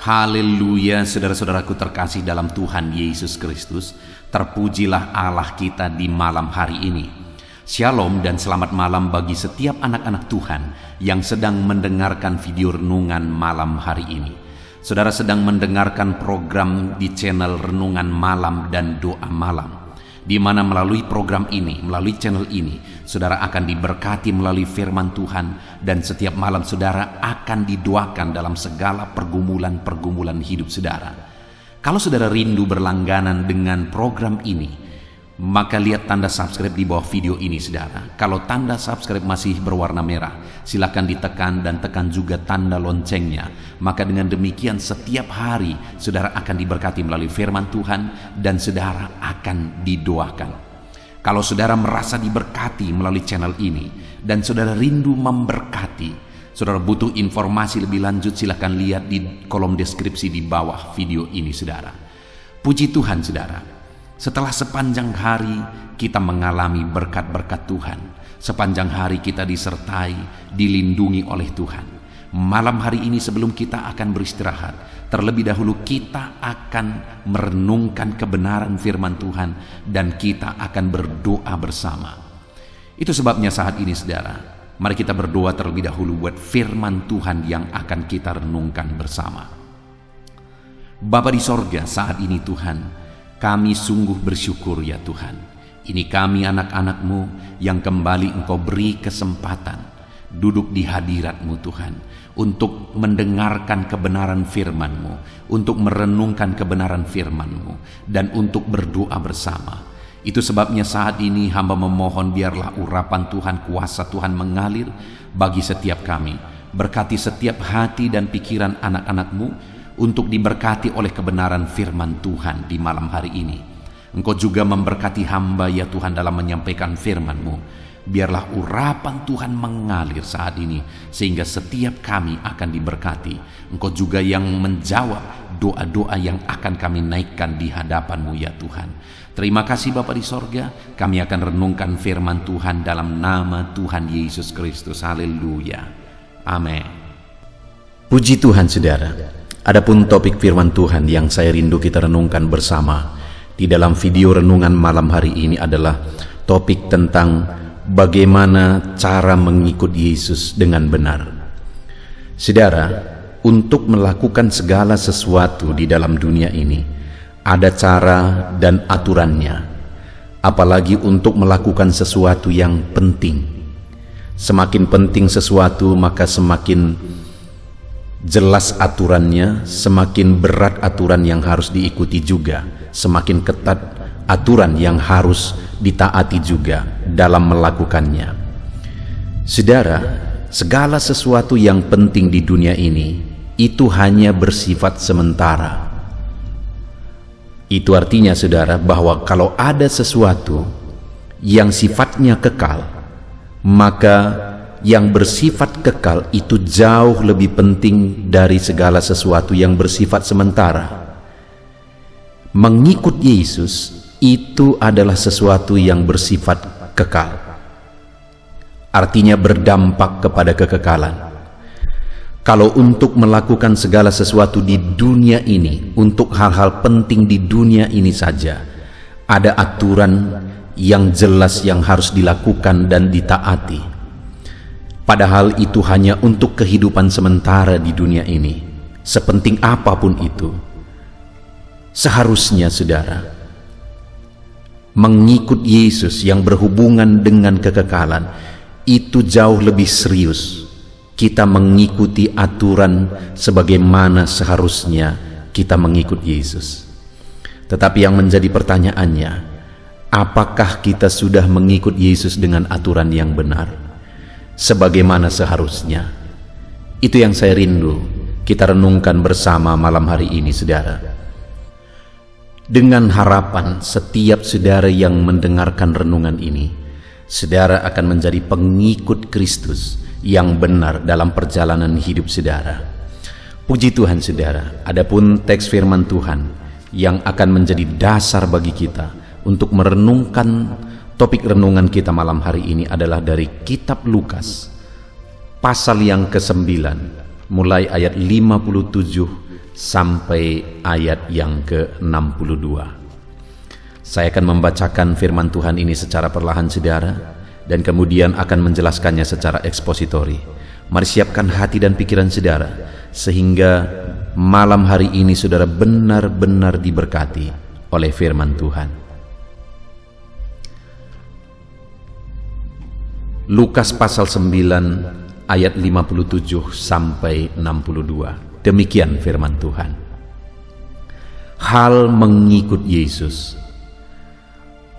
Haleluya, saudara-saudaraku terkasih dalam Tuhan Yesus Kristus. Terpujilah Allah kita di malam hari ini. Shalom dan selamat malam bagi setiap anak-anak Tuhan yang sedang mendengarkan video renungan malam hari ini. Saudara sedang mendengarkan program di channel Renungan Malam dan Doa Malam, di mana melalui program ini, melalui channel ini, saudara akan diberkati melalui firman Tuhan, dan setiap malam saudara akan didoakan dalam segala pergumulan-pergumulan hidup saudara. Kalau saudara rindu berlangganan dengan program ini, maka lihat tanda subscribe di bawah video ini saudara. Kalau tanda subscribe masih berwarna merah, silakan ditekan dan tekan juga tanda loncengnya. Maka dengan demikian setiap hari saudara akan diberkati melalui firman Tuhan dan saudara akan didoakan. Kalau saudara merasa diberkati melalui channel ini dan saudara rindu memberkati, saudara butuh informasi lebih lanjut, silakan lihat di kolom deskripsi di bawah video ini saudara. Puji Tuhan saudara, setelah sepanjang hari kita mengalami berkat-berkat Tuhan, sepanjang hari kita disertai, dilindungi oleh Tuhan. Malam hari ini sebelum kita akan beristirahat, terlebih dahulu kita akan merenungkan kebenaran firman Tuhan dan kita akan berdoa bersama. Itu sebabnya saat ini saudara, mari kita berdoa terlebih dahulu buat firman Tuhan yang akan kita renungkan bersama. Bapa di sorga, saat ini Tuhan, kami sungguh bersyukur ya Tuhan. Ini kami anak-anak-Mu yang kembali Engkau beri kesempatan duduk di hadirat-Mu Tuhan, untuk mendengarkan kebenaran firman-Mu, untuk merenungkan kebenaran firman-Mu, dan untuk berdoa bersama. Itu sebabnya saat ini hamba memohon biarlah urapan Tuhan, kuasa Tuhan mengalir bagi setiap kami. Berkati setiap hati dan pikiran anak-anak-Mu untuk diberkati oleh kebenaran firman Tuhan di malam hari ini. Engkau juga memberkati hamba ya Tuhan dalam menyampaikan firman-Mu. Biarlah urapan Tuhan mengalir saat ini, sehingga setiap kami akan diberkati. Engkau juga yang menjawab doa-doa yang akan kami naikkan di hadapan-Mu ya Tuhan. Terima kasih Bapa di sorga, kami akan renungkan firman Tuhan dalam nama Tuhan Yesus Kristus. Haleluya, amin. Puji Tuhan saudara. Adapun topik firman Tuhan yang saya rindu kita renungkan bersama di dalam video renungan malam hari ini adalah topik tentang bagaimana cara mengikut Yesus dengan benar. Saudara, untuk melakukan segala sesuatu di dalam dunia ini ada cara dan aturannya. Apalagi untuk melakukan sesuatu yang penting. Semakin penting sesuatu, maka semakin jelas aturannya, semakin berat aturan yang harus diikuti juga, semakin ketat aturan yang harus ditaati juga dalam melakukannya. Saudara, segala sesuatu yang penting di dunia ini itu hanya bersifat sementara. Itu artinya saudara, bahwa kalau ada sesuatu yang sifatnya kekal, maka yang bersifat kekal itu jauh lebih penting dari segala sesuatu yang bersifat sementara. Mengikut Yesus itu adalah sesuatu yang bersifat kekal, artinya berdampak kepada kekekalan. Kalau untuk melakukan segala sesuatu di dunia ini, untuk hal-hal penting di dunia ini saja, ada aturan yang jelas yang harus dilakukan dan ditaati. Padahal itu hanya untuk kehidupan sementara di dunia ini. Sepenting apapun itu, seharusnya saudara, mengikut Yesus yang berhubungan dengan kekekalan itu jauh lebih serius. Kita mengikuti aturan sebagaimana seharusnya kita mengikut Yesus. Tetapi yang menjadi pertanyaannya, apakah kita sudah mengikut Yesus dengan aturan yang benar sebagaimana seharusnya? Itu yang saya rindu kita renungkan bersama malam hari ini saudara. Dengan harapan setiap saudara yang mendengarkan renungan ini, saudara akan menjadi pengikut Kristus yang benar dalam perjalanan hidup saudara. Puji Tuhan saudara. Adapun teks firman Tuhan yang akan menjadi dasar bagi kita untuk merenungkan topik renungan kita malam hari ini adalah dari kitab Lukas pasal yang ke-9 mulai ayat 57 sampai ayat yang ke-62. Saya akan membacakan firman Tuhan ini secara perlahan saudara, dan kemudian akan menjelaskannya secara ekspositori. Mari siapkan hati dan pikiran saudara, sehingga malam hari ini saudara benar-benar diberkati oleh firman Tuhan. Lukas pasal 9 ayat 57 sampai 62. Demikian firman Tuhan. Hal mengikut Yesus.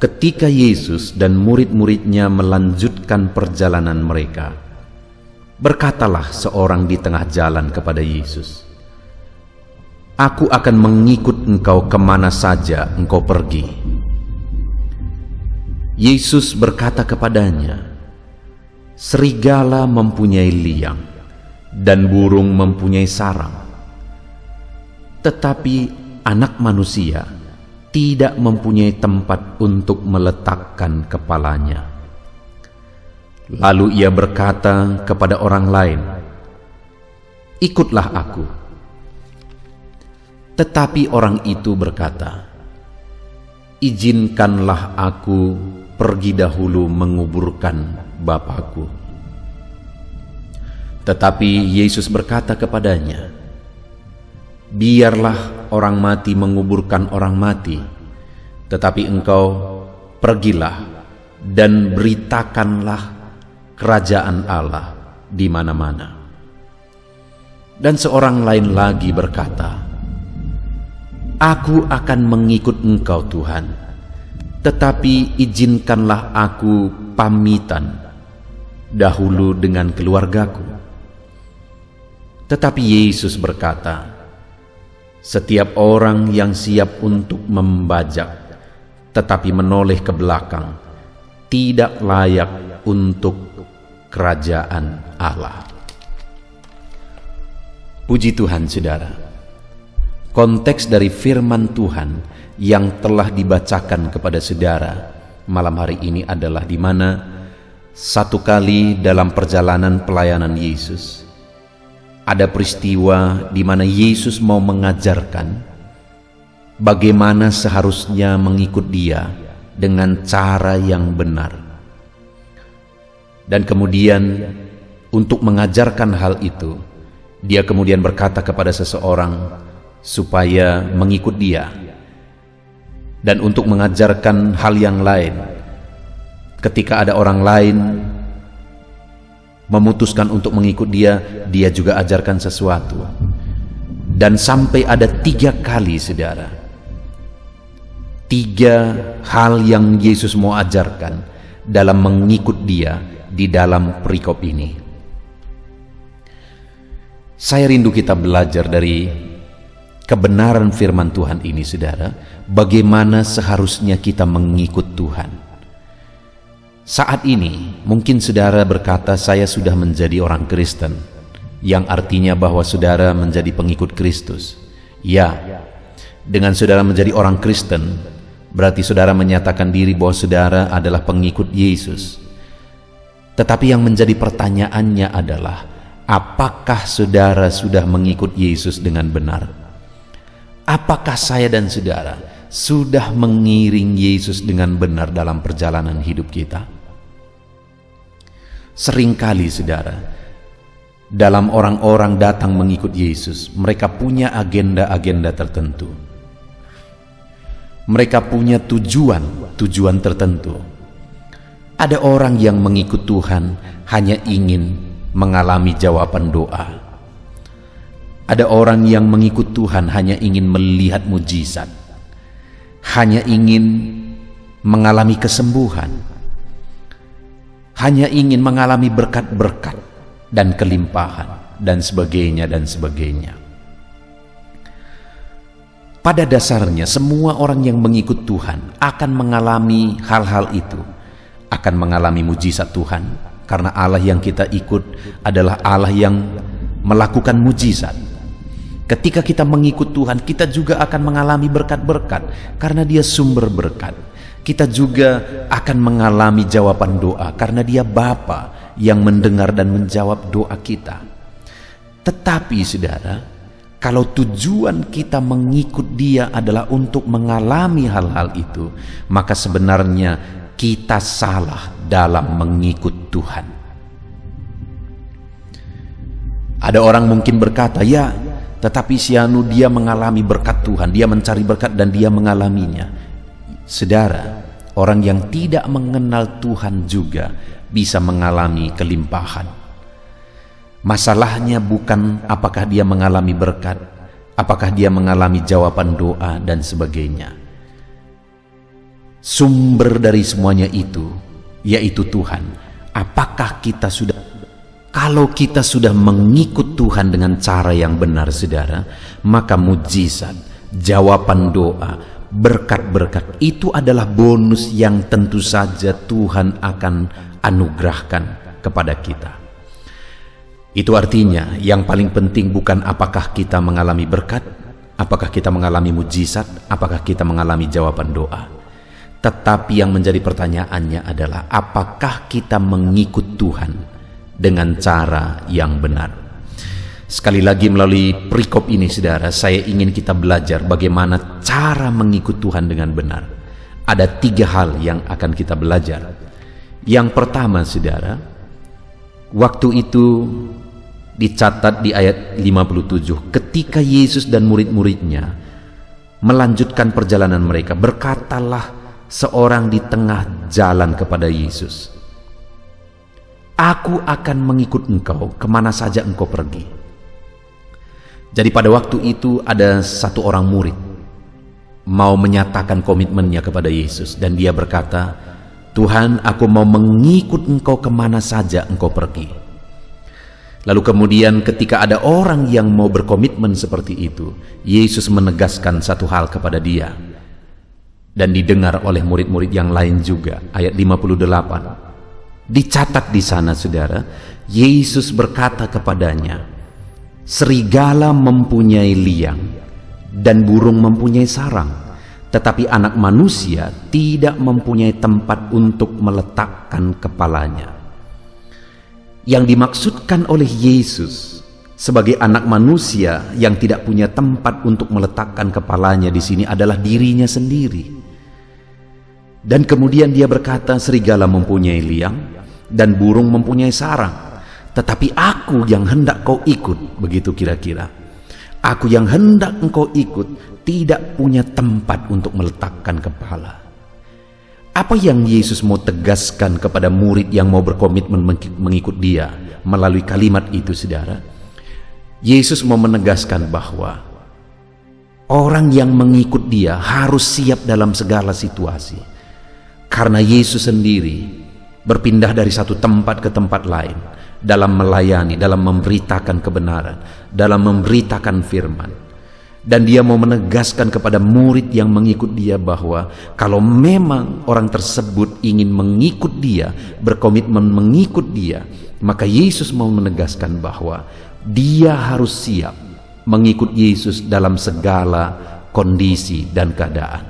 Ketika Yesus dan murid-muridnya melanjutkan perjalanan mereka, berkatalah seorang di tengah jalan kepada Yesus, "Aku akan mengikut engkau kemana saja engkau pergi." Yesus berkata kepadanya, "Serigala mempunyai liang, dan burung mempunyai sarang, tetapi Anak Manusia tidak mempunyai tempat untuk meletakkan kepalanya." Lalu ia berkata kepada orang lain, "Ikutlah aku." Tetapi orang itu berkata, "Izinkanlah aku pergi dahulu menguburkan Bapakku." Tetapi Yesus berkata kepadanya, "Biarlah orang mati menguburkan orang mati, tetapi engkau pergilah dan beritakanlah kerajaan Allah di mana-mana." Dan seorang lain lagi berkata, "Aku akan mengikut engkau Tuhan, tetapi izinkanlah aku pamitan dahulu dengan keluargaku." Tetapi Yesus berkata, "Setiap orang yang siap untuk membajak tetapi menoleh ke belakang tidak layak untuk kerajaan Allah." Puji Tuhan saudara. Konteks dari firman Tuhan yang telah dibacakan kepada saudara malam hari ini adalah di mana satu kali dalam perjalanan pelayanan Yesus ada peristiwa di mana Yesus mau mengajarkan bagaimana seharusnya mengikut Dia dengan cara yang benar. Dan kemudian untuk mengajarkan hal itu, Dia kemudian berkata kepada seseorang supaya mengikut Dia. Dan untuk mengajarkan hal yang lain, ketika ada orang lain memutuskan untuk mengikut Dia, Dia juga ajarkan sesuatu. Dan sampai ada 3 kali saudara, 3 hal yang Yesus mau ajarkan dalam mengikut Dia di dalam perikop ini. Saya rindu kita belajar dari kebenaran firman Tuhan ini saudara, bagaimana seharusnya kita mengikut Tuhan. Saat ini mungkin saudara berkata, "Saya sudah menjadi orang Kristen," yang artinya bahwa saudara menjadi pengikut Kristus. Ya, dengan saudara menjadi orang Kristen berarti saudara menyatakan diri bahwa saudara adalah pengikut Yesus. Tetapi yang menjadi pertanyaannya adalah, apakah saudara sudah mengikut Yesus dengan benar? Apakah saya dan saudara sudah mengiring Yesus dengan benar dalam perjalanan hidup kita? Seringkali saudara, dalam orang-orang datang mengikut Yesus, mereka punya agenda-agenda tertentu. Mereka punya tujuan tertentu. Ada orang yang mengikut Tuhan hanya ingin mengalami jawaban doa. Ada orang yang mengikut Tuhan hanya ingin melihat mujizat, hanya ingin mengalami kesembuhan, hanya ingin mengalami berkat-berkat dan kelimpahan, dan sebagainya dan sebagainya. Pada dasarnya semua orang yang mengikut Tuhan akan mengalami hal-hal itu, akan mengalami mujizat Tuhan, karena Allah yang kita ikut adalah Allah yang melakukan mujizat. Ketika kita mengikut Tuhan, kita juga akan mengalami berkat-berkat karena Dia sumber berkat. Kita juga akan mengalami jawaban doa karena Dia Bapa yang mendengar dan menjawab doa kita. Tetapi saudara, Kalau tujuan kita mengikut Dia adalah untuk mengalami hal-hal itu, maka sebenarnya kita salah dalam mengikut Tuhan. Ada orang mungkin berkata, ya, tetapi si anu dia mengalami berkat Tuhan, dia mencari berkat dan dia mengalaminya. Saudara, orang yang tidak mengenal Tuhan juga bisa mengalami kelimpahan. Masalahnya bukan apakah dia mengalami berkat, apakah dia mengalami jawaban doa dan sebagainya. Sumber dari semuanya itu yaitu Tuhan. Kalau kita sudah mengikut Tuhan dengan cara yang benar, saudara, maka mujizat, jawaban doa, berkat-berkat itu adalah bonus yang tentu saja Tuhan akan anugerahkan kepada kita. Itu artinya yang paling penting bukan apakah kita mengalami berkat, apakah kita mengalami mujizat, apakah kita mengalami jawaban doa. Tetapi yang menjadi pertanyaannya adalah apakah kita mengikut Tuhan dengan cara yang benar. Sekali lagi melalui perikop ini, saudara, saya ingin kita belajar bagaimana cara mengikut Tuhan dengan benar. Ada 3 hal yang akan kita belajar. Yang pertama, saudara, waktu itu dicatat di ayat 57, ketika Yesus dan murid-muridnya melanjutkan perjalanan mereka, berkatalah seorang di tengah jalan kepada Yesus, "Aku akan mengikut engkau kemana saja engkau pergi." Jadi pada waktu itu ada satu orang murid mau menyatakan komitmennya kepada Yesus, dan dia berkata, "Tuhan, aku mau mengikut engkau kemana saja engkau pergi." Lalu kemudian ketika ada orang yang mau berkomitmen seperti itu, Yesus menegaskan satu hal kepada dia, dan didengar oleh murid-murid yang lain juga. Ayat 58 dicatat di sana, saudara. Yesus berkata kepadanya, "Serigala mempunyai liang dan burung mempunyai sarang, tetapi anak manusia tidak mempunyai tempat untuk meletakkan kepalanya." Yang dimaksudkan oleh Yesus sebagai anak manusia yang tidak punya tempat untuk meletakkan kepalanya di sini adalah dirinya sendiri. Dan kemudian dia berkata, serigala mempunyai liang dan burung mempunyai sarang, tetapi aku yang hendak kau ikut, begitu kira-kira. Aku yang hendak engkau ikut tidak punya tempat untuk meletakkan kepala. Apa yang Yesus mau tegaskan kepada murid yang mau berkomitmen mengikut dia melalui kalimat itu, saudara? Yesus mau menegaskan bahwa orang yang mengikut dia harus siap dalam segala situasi. Karena Yesus sendiri berpindah dari satu tempat ke tempat lain dalam melayani, dalam memberitakan kebenaran, dalam memberitakan firman. Dan dia mau menegaskan kepada murid yang mengikut dia bahwa kalau memang orang tersebut ingin mengikut dia, berkomitmen mengikut dia, maka Yesus mau menegaskan bahwa dia harus siap mengikut Yesus dalam segala kondisi dan keadaan.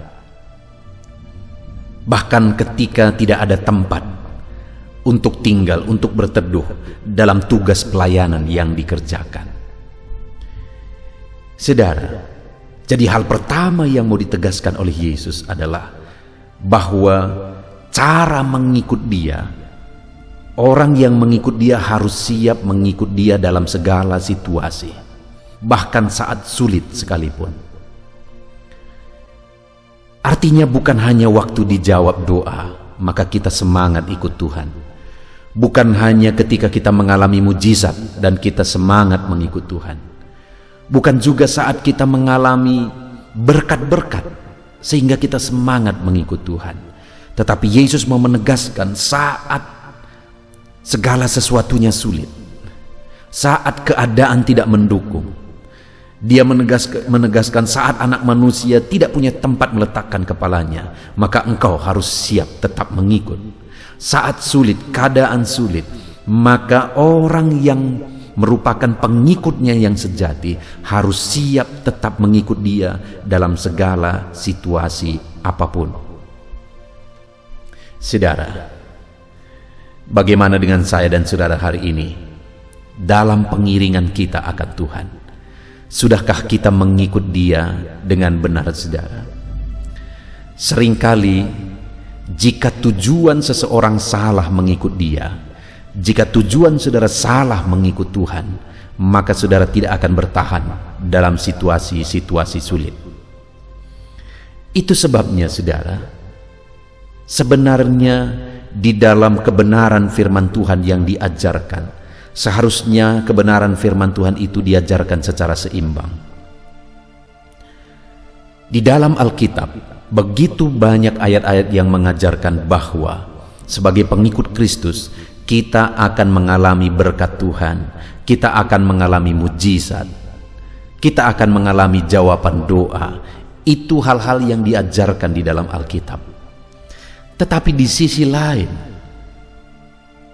Bahkan ketika tidak ada tempat untuk tinggal, untuk berteduh dalam tugas pelayanan yang dikerjakan. Saudara, jadi hal pertama yang mau ditegaskan oleh Yesus adalah bahwa cara mengikut dia, orang yang mengikut dia harus siap mengikut dia dalam segala situasi, bahkan saat sulit sekalipun. Artinya bukan hanya waktu dijawab doa maka kita semangat ikut Tuhan, bukan hanya ketika kita mengalami mujizat dan kita semangat mengikut Tuhan, bukan juga saat kita mengalami berkat-berkat sehingga kita semangat mengikut Tuhan. Tetapi Yesus mau menegaskan saat segala sesuatunya sulit, saat keadaan tidak mendukung, dia menegaskan saat anak manusia tidak punya tempat meletakkan kepalanya, maka engkau harus siap tetap mengikut. Saat sulit, keadaan sulit, maka orang yang merupakan pengikutnya yang sejati harus siap tetap mengikut dia dalam segala situasi apapun. Saudara, bagaimana dengan saya dan saudara hari ini dalam pengiringan kita akan Tuhan? Sudahkah kita mengikut Dia dengan benar, saudara? Seringkali jika tujuan seseorang salah mengikut Dia, jika tujuan saudara salah mengikut Tuhan, maka saudara tidak akan bertahan dalam situasi-situasi sulit. Itu sebabnya, saudara, sebenarnya di dalam kebenaran firman Tuhan yang diajarkan, seharusnya kebenaran firman Tuhan itu diajarkan secara seimbang. Di dalam Alkitab, begitu banyak ayat-ayat yang mengajarkan bahwa sebagai pengikut Kristus, kita akan mengalami berkat Tuhan, kita akan mengalami mujizat, kita akan mengalami jawaban doa. Itu hal-hal yang diajarkan di dalam Alkitab. Tetapi di sisi lain,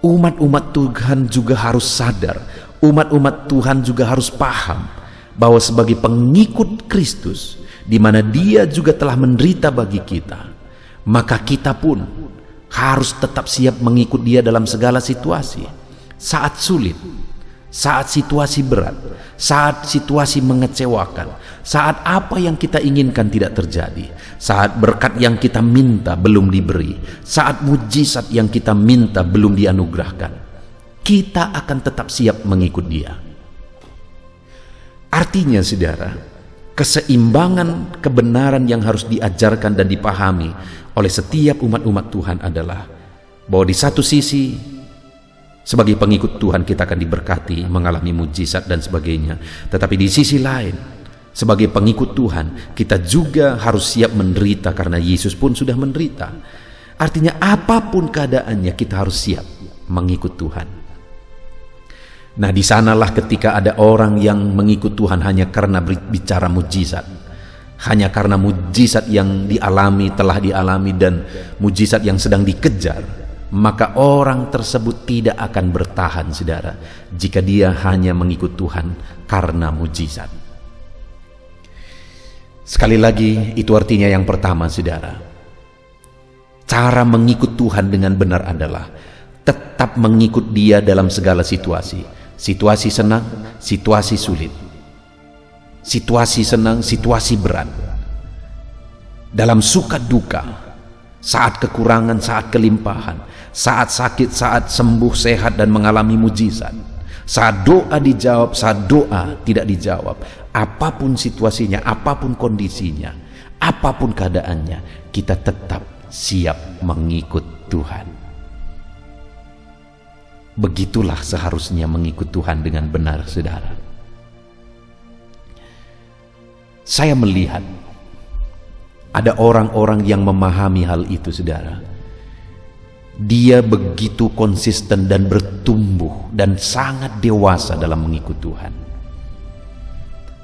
umat-umat Tuhan juga harus sadar, umat-umat Tuhan juga harus paham bahwa sebagai pengikut Kristus, di mana Dia juga telah menderita bagi kita, maka kita pun harus tetap siap mengikut Dia dalam segala situasi. Saat sulit, saat situasi berat, saat situasi mengecewakan, saat apa yang kita inginkan tidak terjadi, saat berkat yang kita minta belum diberi, saat mujizat yang kita minta belum dianugerahkan, kita akan tetap siap mengikut Dia. Artinya, saudara, keseimbangan kebenaran yang harus diajarkan dan dipahami oleh setiap umat-umat Tuhan adalah bahwa di satu sisi, sebagai pengikut Tuhan kita akan diberkati, mengalami mujizat dan sebagainya. Tetapi di sisi lain, sebagai pengikut Tuhan, kita juga harus siap menderita karena Yesus pun sudah menderita. Artinya apapun keadaannya kita harus siap mengikut Tuhan. Nah, di sanalah ketika ada orang yang mengikut Tuhan hanya karena bicara mujizat, hanya karena mujizat yang telah dialami dan mujizat yang sedang dikejar, maka orang tersebut tidak akan bertahan, saudara, jika dia hanya mengikut Tuhan karena mujizat. Sekali lagi, itu artinya yang pertama, saudara, cara mengikut Tuhan dengan benar adalah tetap mengikut Dia dalam segala situasi. Situasi senang, situasi sulit, situasi senang, situasi berat, dalam suka duka, saat kekurangan, saat kelimpahan, saat sakit, saat sembuh, sehat dan mengalami mujizat, saat doa dijawab, saat doa tidak dijawab. Apapun situasinya, apapun kondisinya, apapun keadaannya, kita tetap siap mengikut Tuhan. Begitulah seharusnya mengikut Tuhan dengan benar, saudara. Saya melihat ada orang-orang yang memahami hal itu, saudara. Dia begitu konsisten dan bertumbuh dan sangat dewasa dalam mengikut Tuhan.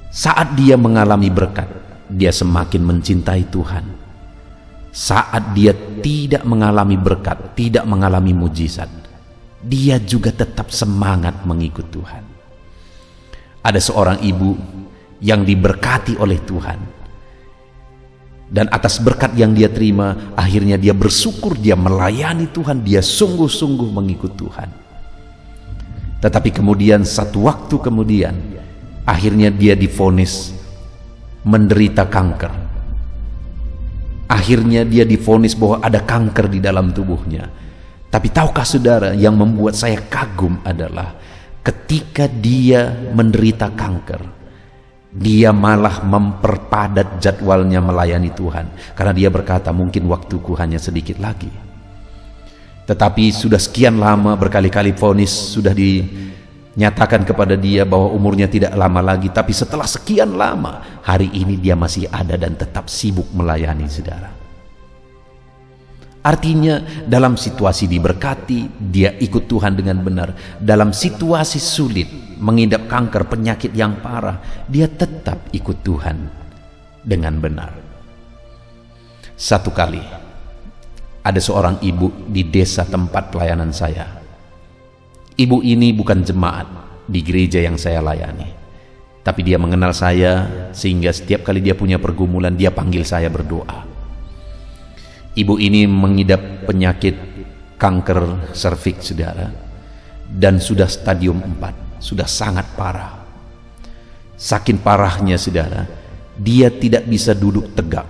Saat dia mengalami berkat, dia semakin mencintai Tuhan. Saat dia tidak mengalami berkat, tidak mengalami mujizat, dia juga tetap semangat mengikut Tuhan. Ada seorang ibu yang diberkati oleh Tuhan, dan atas berkat yang dia terima, akhirnya dia bersyukur, dia melayani Tuhan, dia sungguh-sungguh mengikut Tuhan. Tetapi kemudian satu waktu kemudian, akhirnya dia divonis menderita kanker. Akhirnya dia divonis bahwa ada kanker di dalam tubuhnya. Tapi tahukah saudara, yang membuat saya kagum adalah ketika dia menderita kanker, dia malah memperpadat jadwalnya melayani Tuhan, karena dia berkata, mungkin waktuku hanya sedikit lagi. Tetapi sudah sekian lama, berkali-kali vonis sudah dinyatakan kepada dia bahwa umurnya tidak lama lagi. Tapi setelah sekian lama, hari ini dia masih ada dan tetap sibuk melayani, saudara. Artinya dalam situasi diberkati, dia ikut Tuhan dengan benar. Dalam situasi sulit, mengidap kanker, penyakit yang parah, dia tetap ikut Tuhan dengan benar. Satu kali, ada seorang ibu di desa tempat pelayanan saya. Ibu ini bukan jemaat di gereja yang saya layani, tapi dia mengenal saya, sehingga setiap kali dia punya pergumulan, dia panggil saya berdoa. Ibu ini mengidap penyakit kanker serviks, saudara, dan sudah stadium 4, sudah sangat parah. Saking parahnya saudara, dia tidak bisa duduk tegak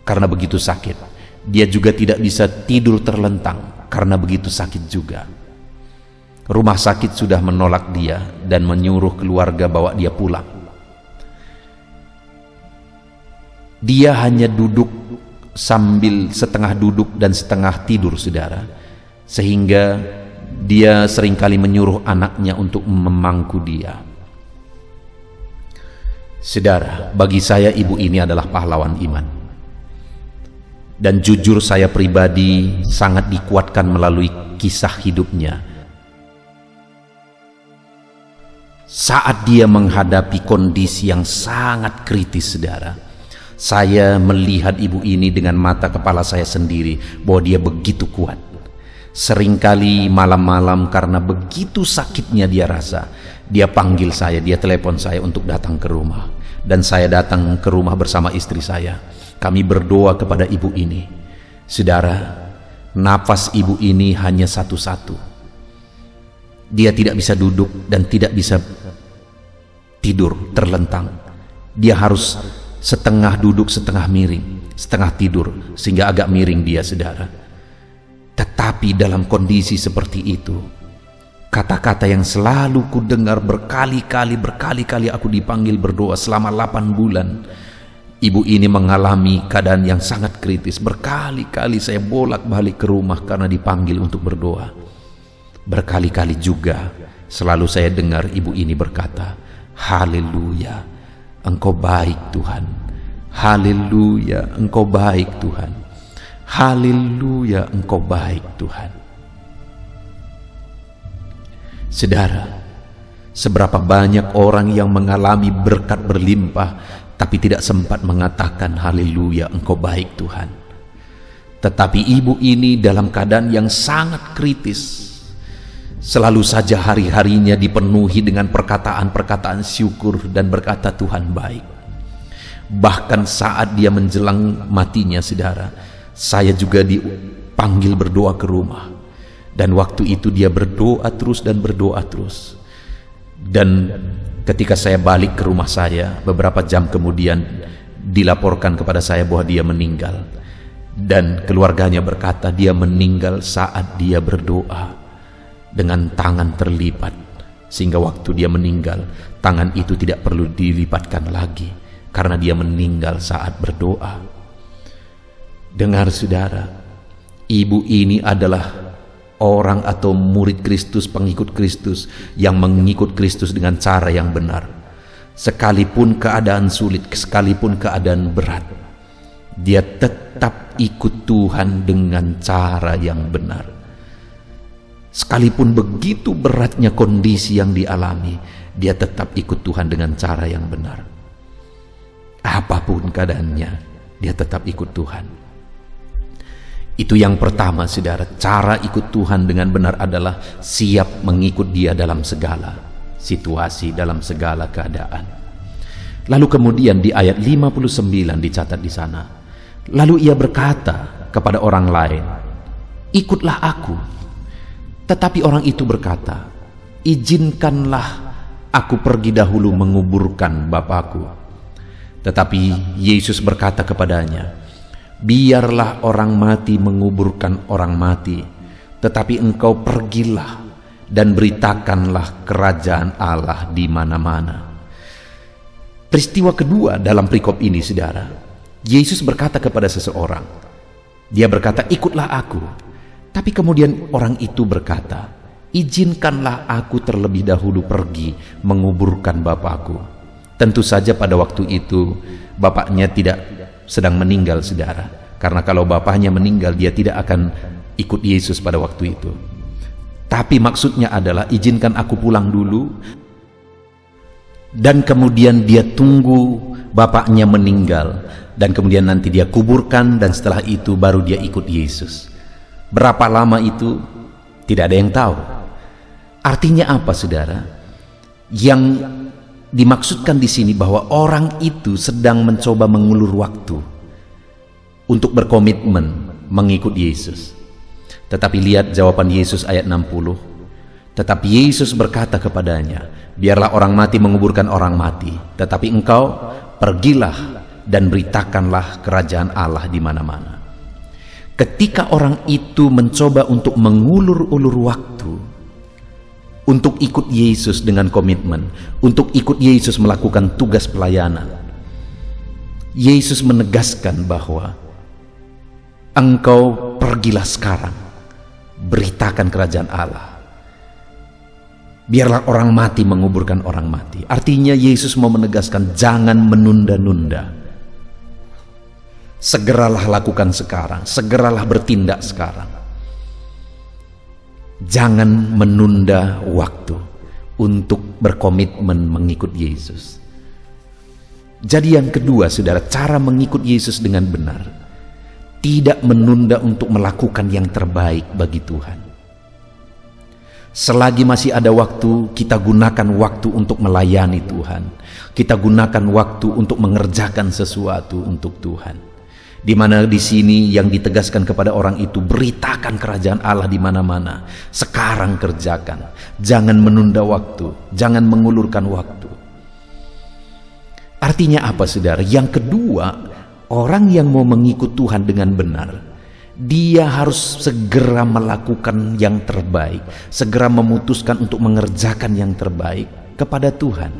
karena begitu sakit. Dia juga tidak bisa tidur terlentang karena begitu sakit juga. Rumah sakit sudah menolak dia dan menyuruh keluarga bawa dia pulang. Dia hanya duduk sambil setengah duduk dan setengah tidur saudara, sehingga dia seringkali menyuruh anaknya untuk memangku dia. Saudara, bagi saya ibu ini adalah pahlawan iman. Dan jujur saya pribadi sangat dikuatkan melalui kisah hidupnya. Saat dia menghadapi kondisi yang sangat kritis saudara, saya melihat ibu ini dengan mata kepala saya sendiri bahwa dia begitu kuat. Seringkali malam-malam karena begitu sakitnya dia rasa, dia panggil saya, dia telepon saya untuk datang ke rumah. Dan saya datang ke rumah bersama istri saya. Kami berdoa kepada ibu ini. Saudara, nafas ibu ini hanya satu-satu. Dia tidak bisa duduk dan tidak bisa tidur terlentang. Dia harus setengah duduk, setengah miring, setengah tidur, sehingga agak miring dia saudara. Tetapi dalam kondisi seperti itu, kata-kata yang selalu ku dengar berkali-kali aku dipanggil berdoa selama 8 bulan. Ibu ini mengalami keadaan yang sangat kritis. Berkali-kali saya bolak-balik ke rumah karena dipanggil untuk berdoa. Berkali-kali juga selalu saya dengar ibu ini berkata, "Haleluya, Engkau baik Tuhan. Haleluya, Engkau baik Tuhan. Haleluya, Engkau baik Tuhan." Saudara, seberapa banyak orang yang mengalami berkat berlimpah tapi tidak sempat mengatakan haleluya, Engkau baik Tuhan. Tetapi ibu ini dalam keadaan yang sangat kritis. Selalu saja hari-harinya dipenuhi dengan perkataan-perkataan syukur dan berkata Tuhan baik. Bahkan saat dia menjelang matinya saudara, saya juga dipanggil berdoa ke rumah. Dan waktu itu dia berdoa terus dan berdoa terus. Dan ketika saya balik ke rumah saya, beberapa jam kemudian dilaporkan kepada saya bahwa dia meninggal. Dan keluarganya berkata dia meninggal saat dia berdoa dengan tangan terlipat, sehingga waktu dia meninggal tangan itu tidak perlu dilipatkan lagi karena dia meninggal saat berdoa. Dengar saudara, ibu ini adalah orang atau murid Kristus, pengikut Kristus yang mengikut Kristus dengan cara yang benar. Sekalipun keadaan sulit, sekalipun keadaan berat, dia tetap ikut Tuhan dengan cara yang benar. Sekalipun begitu beratnya kondisi yang dialami, dia tetap ikut Tuhan dengan cara yang benar. Apapun keadaannya, dia tetap ikut Tuhan. Itu yang pertama saudara, cara ikut Tuhan dengan benar adalah siap mengikut dia dalam segala situasi, dalam segala keadaan. Lalu kemudian di ayat 59 dicatat di sana, lalu ia berkata kepada orang lain, "Ikutlah aku." Tetapi orang itu berkata, "Izinkanlah aku pergi dahulu menguburkan Bapakku." Tetapi Yesus berkata kepadanya, "Biarlah orang mati menguburkan orang mati, tetapi engkau pergilah dan beritakanlah kerajaan Allah di mana-mana." Peristiwa kedua dalam perikop ini saudara, Yesus berkata kepada seseorang, dia berkata, "Ikutlah aku." Tapi kemudian orang itu berkata, "Izinkanlah aku terlebih dahulu pergi menguburkan Bapakku." Tentu saja pada waktu itu bapaknya tidak sedang meninggal saudara, karena kalau bapaknya meninggal dia tidak akan ikut Yesus pada waktu itu. Tapi maksudnya adalah izinkan aku pulang dulu, dan kemudian dia tunggu bapaknya meninggal, dan kemudian nanti dia kuburkan, dan setelah itu baru dia ikut Yesus. Berapa lama itu tidak ada yang tahu. Artinya apa saudara? Yang dimaksudkan di sini bahwa orang itu sedang mencoba mengulur waktu untuk berkomitmen mengikut Yesus. Tetapi lihat jawaban Yesus ayat 60. Tetapi Yesus berkata kepadanya, biarlah orang mati menguburkan orang mati, tetapi engkau pergilah dan beritakanlah kerajaan Allah di mana-mana. Ketika orang itu mencoba untuk mengulur-ulur waktu, untuk ikut Yesus dengan komitmen, untuk ikut Yesus melakukan tugas pelayanan, Yesus menegaskan bahwa engkau pergilah sekarang, beritakan kerajaan Allah. Biarlah orang mati menguburkan orang mati. Artinya Yesus mau menegaskan, jangan menunda-nunda. Segeralah lakukan sekarang, segeralah bertindak sekarang. Jangan menunda waktu untuk berkomitmen mengikut Yesus. Jadi yang kedua, saudara, cara mengikut Yesus dengan benar, tidak menunda untuk melakukan yang terbaik bagi Tuhan. Selagi masih ada waktu, kita gunakan waktu untuk melayani Tuhan. Kita gunakan waktu untuk mengerjakan sesuatu untuk Tuhan. Di mana di sini yang ditegaskan kepada orang itu, beritakan kerajaan Allah di mana-mana. Sekarang kerjakan. Jangan menunda waktu, jangan mengulurkan waktu. Artinya apa, saudara? Yang kedua, orang yang mau mengikut Tuhan dengan benar, dia harus segera melakukan yang terbaik, segera memutuskan untuk mengerjakan yang terbaik kepada Tuhan.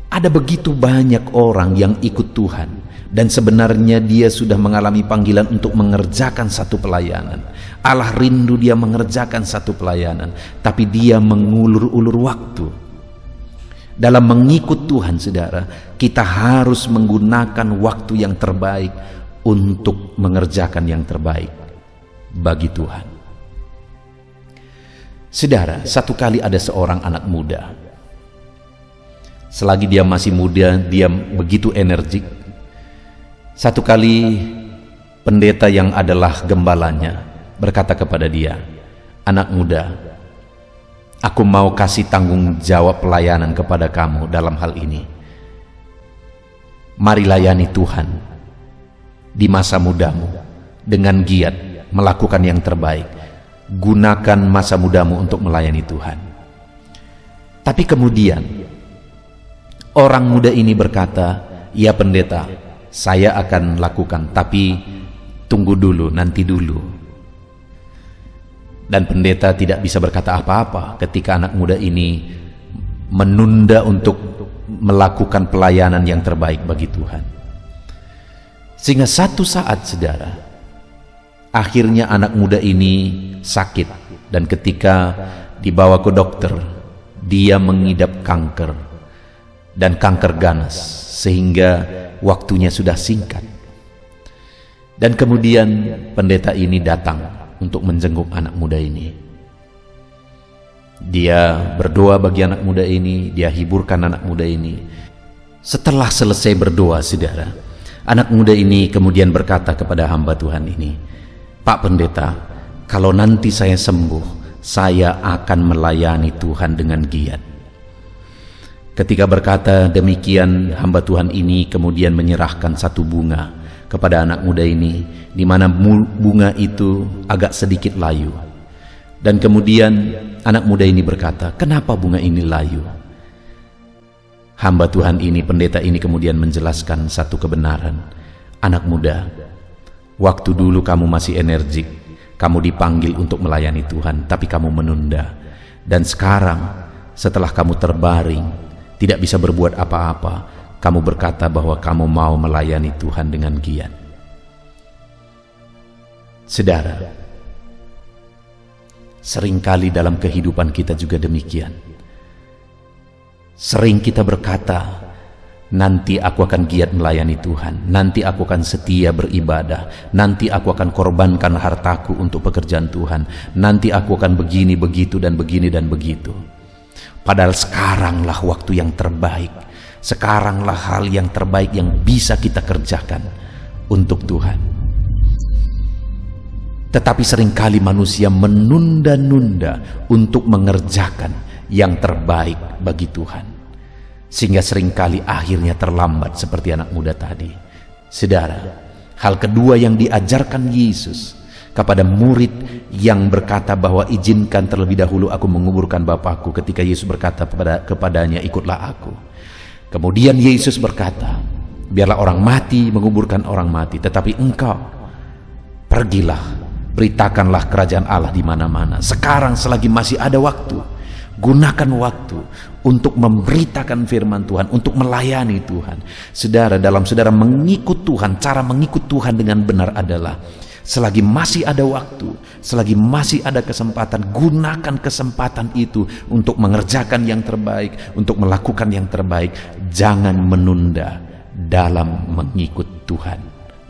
Ada begitu banyak orang yang ikut Tuhan, dan sebenarnya dia sudah mengalami panggilan untuk mengerjakan satu pelayanan. Allah rindu dia mengerjakan satu pelayanan, tapi dia mengulur-ulur waktu. Dalam mengikut Tuhan, saudara, kita harus menggunakan waktu yang terbaik untuk mengerjakan yang terbaik bagi Tuhan. Saudara, satu kali ada seorang anak muda. Selagi dia masih muda, dia begitu energik. Satu kali pendeta yang adalah gembalanya berkata kepada dia, anak muda, aku mau kasih tanggung jawab pelayanan kepada kamu dalam hal ini. Mari layani Tuhan di masa mudamu dengan giat, melakukan yang terbaik. Gunakan masa mudamu untuk melayani Tuhan. Tapi kemudian orang muda ini berkata, ya pendeta, saya akan lakukan, tapi tunggu dulu, nanti dulu. Dan pendeta tidak bisa berkata apa-apa ketika anak muda ini menunda untuk melakukan pelayanan yang terbaik bagi Tuhan. Sehingga satu saat, saudara, akhirnya anak muda ini sakit, dan ketika dibawa ke dokter, dia mengidap kanker, dan kanker ganas, sehingga waktunya sudah singkat. Dan kemudian pendeta ini datang untuk menjenguk anak muda ini. Dia berdoa bagi anak muda ini, dia hiburkan anak muda ini. Setelah selesai berdoa, saudara, anak muda ini kemudian berkata kepada hamba Tuhan ini, Pak Pendeta, kalau nanti saya sembuh, saya akan melayani Tuhan dengan giat. Ketika berkata demikian, hamba Tuhan ini kemudian menyerahkan satu bunga kepada anak muda ini, di mana bunga itu agak sedikit layu. Dan kemudian anak muda ini berkata, kenapa bunga ini layu? Hamba Tuhan ini, pendeta ini kemudian menjelaskan satu kebenaran. Anak muda, waktu dulu kamu masih energik, kamu dipanggil untuk melayani Tuhan, tapi kamu menunda. Dan sekarang setelah kamu terbaring, tidak bisa berbuat apa-apa, kamu berkata bahwa kamu mau melayani Tuhan dengan giat. Saudara, seringkali dalam kehidupan kita juga demikian. Sering kita berkata, nanti aku akan giat melayani Tuhan, nanti aku akan setia beribadah, nanti aku akan korbankan hartaku untuk pekerjaan Tuhan, nanti aku akan begini, begitu, dan begini dan begitu. Padahal sekaranglah waktu yang terbaik, sekaranglah hal yang terbaik yang bisa kita kerjakan untuk Tuhan. Tetapi seringkali manusia menunda-nunda untuk mengerjakan yang terbaik bagi Tuhan, sehingga seringkali akhirnya terlambat seperti anak muda tadi. Saudara, hal kedua yang diajarkan Yesus kepada murid yang berkata bahwa izinkan terlebih dahulu aku menguburkan Bapakku, ketika Yesus berkata kepadanya, ikutlah aku. Kemudian Yesus berkata, biarlah orang mati menguburkan orang mati, tetapi engkau pergilah, beritakanlah kerajaan Allah di mana-mana. Sekarang selagi masih ada waktu, gunakan waktu untuk memberitakan firman Tuhan, untuk melayani Tuhan. Saudara, dalam saudara mengikut Tuhan, cara mengikut Tuhan dengan benar adalah selagi masih ada waktu, selagi masih ada kesempatan, gunakan kesempatan itu untuk mengerjakan yang terbaik, untuk melakukan yang terbaik. Jangan menunda dalam mengikut Tuhan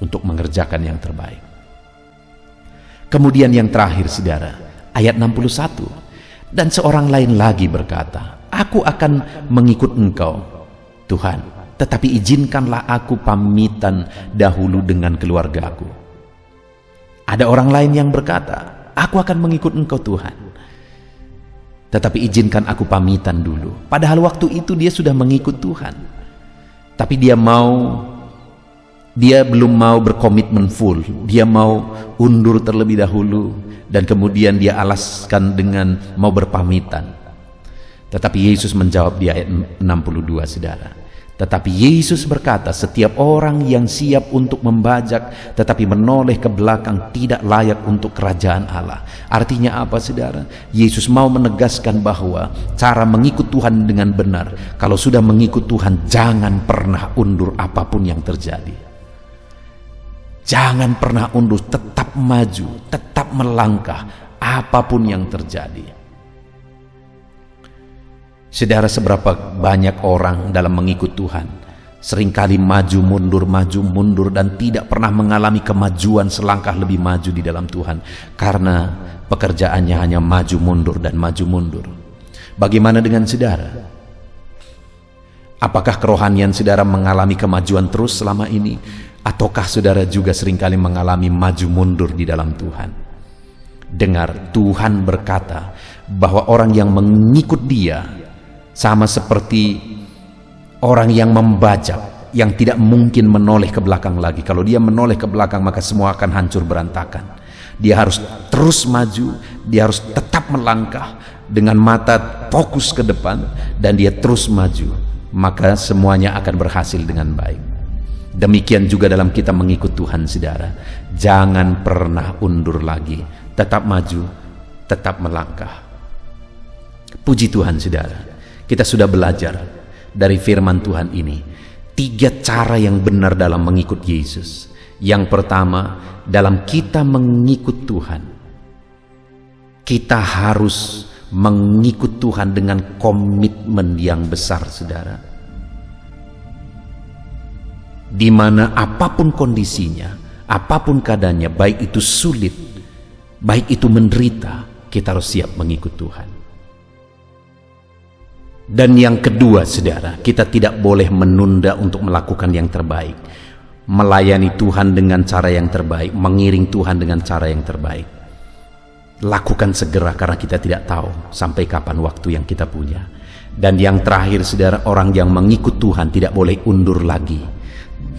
untuk mengerjakan yang terbaik. Kemudian yang terakhir saudara, ayat 61. Dan seorang lain lagi berkata, aku akan mengikut engkau Tuhan, tetapi izinkanlah aku pamitan dahulu dengan keluargaku. Ada orang lain yang berkata, aku akan mengikut engkau Tuhan, tetapi izinkan aku pamitan dulu. Padahal waktu itu dia sudah mengikut Tuhan, tapi dia belum mau berkomitmen full. Dia mau undur terlebih dahulu, dan kemudian dia alaskan dengan mau berpamitan. Tetapi Yesus menjawab di ayat 62 saudara, tetapi Yesus berkata, setiap orang yang siap untuk membajak tetapi menoleh ke belakang tidak layak untuk kerajaan Allah. Artinya apa saudara? Yesus mau menegaskan bahwa cara mengikut Tuhan dengan benar, kalau sudah mengikut Tuhan, jangan pernah undur apapun yang terjadi. Jangan pernah undur, tetap maju, tetap melangkah apapun yang terjadi. Saudara, seberapa banyak orang dalam mengikut Tuhan seringkali maju mundur dan tidak pernah mengalami kemajuan selangkah lebih maju di dalam Tuhan, karena pekerjaannya hanya maju mundur dan maju mundur. Bagaimana dengan saudara? Apakah kerohanian saudara mengalami kemajuan terus selama ini, ataukah saudara juga seringkali mengalami maju mundur di dalam Tuhan? Dengar, Tuhan berkata bahwa orang yang mengikut Dia sama seperti orang yang membajak, yang tidak mungkin menoleh ke belakang lagi. Kalau dia menoleh ke belakang, maka semua akan hancur berantakan. Dia harus terus maju, dia harus tetap melangkah dengan mata fokus ke depan, dan dia terus maju, maka semuanya akan berhasil dengan baik. Demikian juga dalam kita mengikut Tuhan saudara, jangan pernah undur lagi, tetap maju, tetap melangkah. Puji Tuhan saudara, kita sudah belajar dari firman Tuhan ini 3 cara yang benar dalam mengikut Yesus. Yang pertama, dalam kita mengikut Tuhan, kita harus mengikut Tuhan dengan komitmen yang besar saudara, di mana apapun kondisinya, apapun keadaannya, baik itu sulit, baik itu menderita, kita harus siap mengikut Tuhan. Dan yang kedua saudara, kita tidak boleh menunda untuk melakukan yang terbaik, melayani Tuhan dengan cara yang terbaik, mengiring Tuhan dengan cara yang terbaik. Lakukan segera, karena kita tidak tahu sampai kapan waktu yang kita punya. Dan yang terakhir saudara, orang yang mengikut Tuhan tidak boleh undur lagi,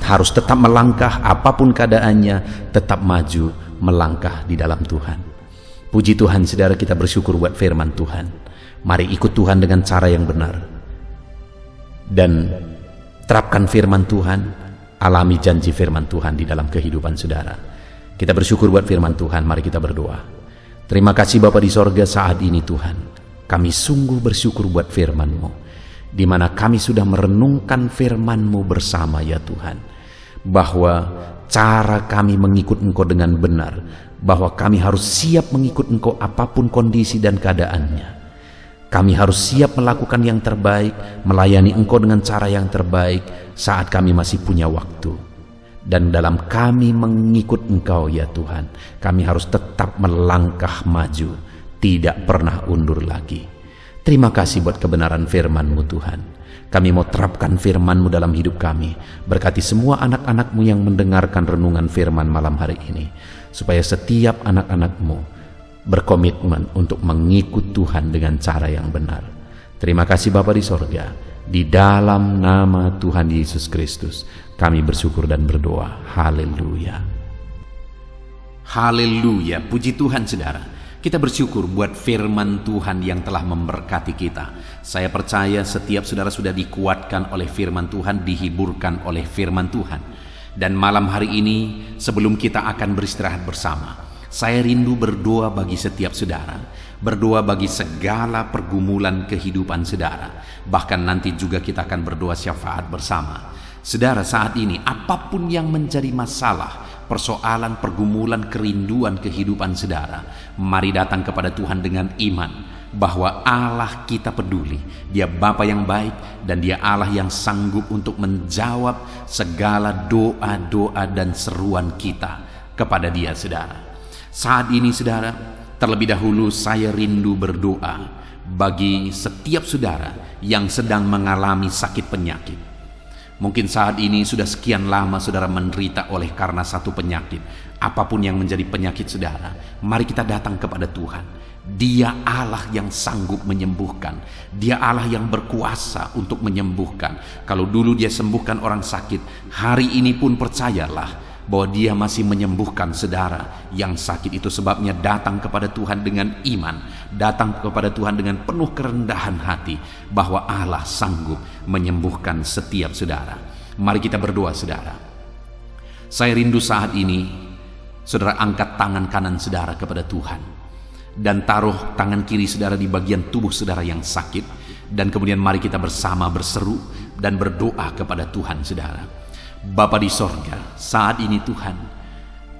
harus tetap melangkah apapun keadaannya, tetap maju melangkah di dalam Tuhan. Puji Tuhan saudara, kita bersyukur buat firman Tuhan. Mari ikut Tuhan dengan cara yang benar dan terapkan firman Tuhan, alami janji firman Tuhan di dalam kehidupan saudara. Kita bersyukur buat firman Tuhan. Mari kita berdoa. Terima kasih Bapa di sorga, saat ini Tuhan, kami sungguh bersyukur buat firman-Mu, di mana kami sudah merenungkan firman-Mu bersama ya Tuhan, bahwa cara kami mengikut Engkau dengan benar, bahwa kami harus siap mengikut Engkau apapun kondisi dan keadaannya. Kami harus siap melakukan yang terbaik, melayani Engkau dengan cara yang terbaik saat kami masih punya waktu. Dan dalam kami mengikut Engkau ya Tuhan, kami harus tetap melangkah maju, tidak pernah undur lagi. Terima kasih buat kebenaran firman-Mu Tuhan. Kami mau terapkan firman-Mu dalam hidup kami. Berkati semua anak-anak-Mu yang mendengarkan renungan firman malam hari ini, supaya setiap anak-anak-Mu berkomitmen untuk mengikut Tuhan dengan cara yang benar. Terima kasih Bapa di sorga, di dalam nama Tuhan Yesus Kristus kami bersyukur dan berdoa. Haleluya. Haleluya, puji Tuhan saudara. Kita bersyukur buat firman Tuhan yang telah memberkati kita. Saya percaya setiap saudara sudah dikuatkan oleh firman Tuhan, dihiburkan oleh firman Tuhan. Dan malam hari ini sebelum kita akan beristirahat bersama, saya rindu berdoa bagi setiap saudara, berdoa bagi segala pergumulan kehidupan saudara. Bahkan nanti juga kita akan berdoa syafaat bersama. Saudara, saat ini apapun yang menjadi masalah, persoalan, pergumulan, kerinduan kehidupan saudara, mari datang kepada Tuhan dengan iman bahwa Allah kita peduli. Dia Bapa yang baik dan Dia Allah yang sanggup untuk menjawab segala doa-doa dan seruan kita kepada Dia, saudara. Saat ini saudara, terlebih dahulu saya rindu berdoa bagi setiap saudara yang sedang mengalami sakit penyakit. Mungkin saat ini sudah sekian lama saudara menderita oleh karena satu penyakit. Apapun yang menjadi penyakit saudara, mari kita datang kepada Tuhan. Dia Allah yang sanggup menyembuhkan. Dia Allah yang berkuasa untuk menyembuhkan. Kalau dulu Dia sembuhkan orang sakit, hari ini pun percayalah bahwa Dia masih menyembuhkan saudara yang sakit. Itu sebabnya datang kepada Tuhan dengan iman, datang kepada Tuhan dengan penuh kerendahan hati bahwa Allah sanggup menyembuhkan setiap saudara. Mari kita berdoa saudara. Saya rindu saat ini saudara angkat tangan kanan saudara kepada Tuhan dan taruh tangan kiri saudara di bagian tubuh saudara yang sakit, dan kemudian mari kita bersama berseru dan berdoa kepada Tuhan saudara. Bapa di sorga, saat ini Tuhan,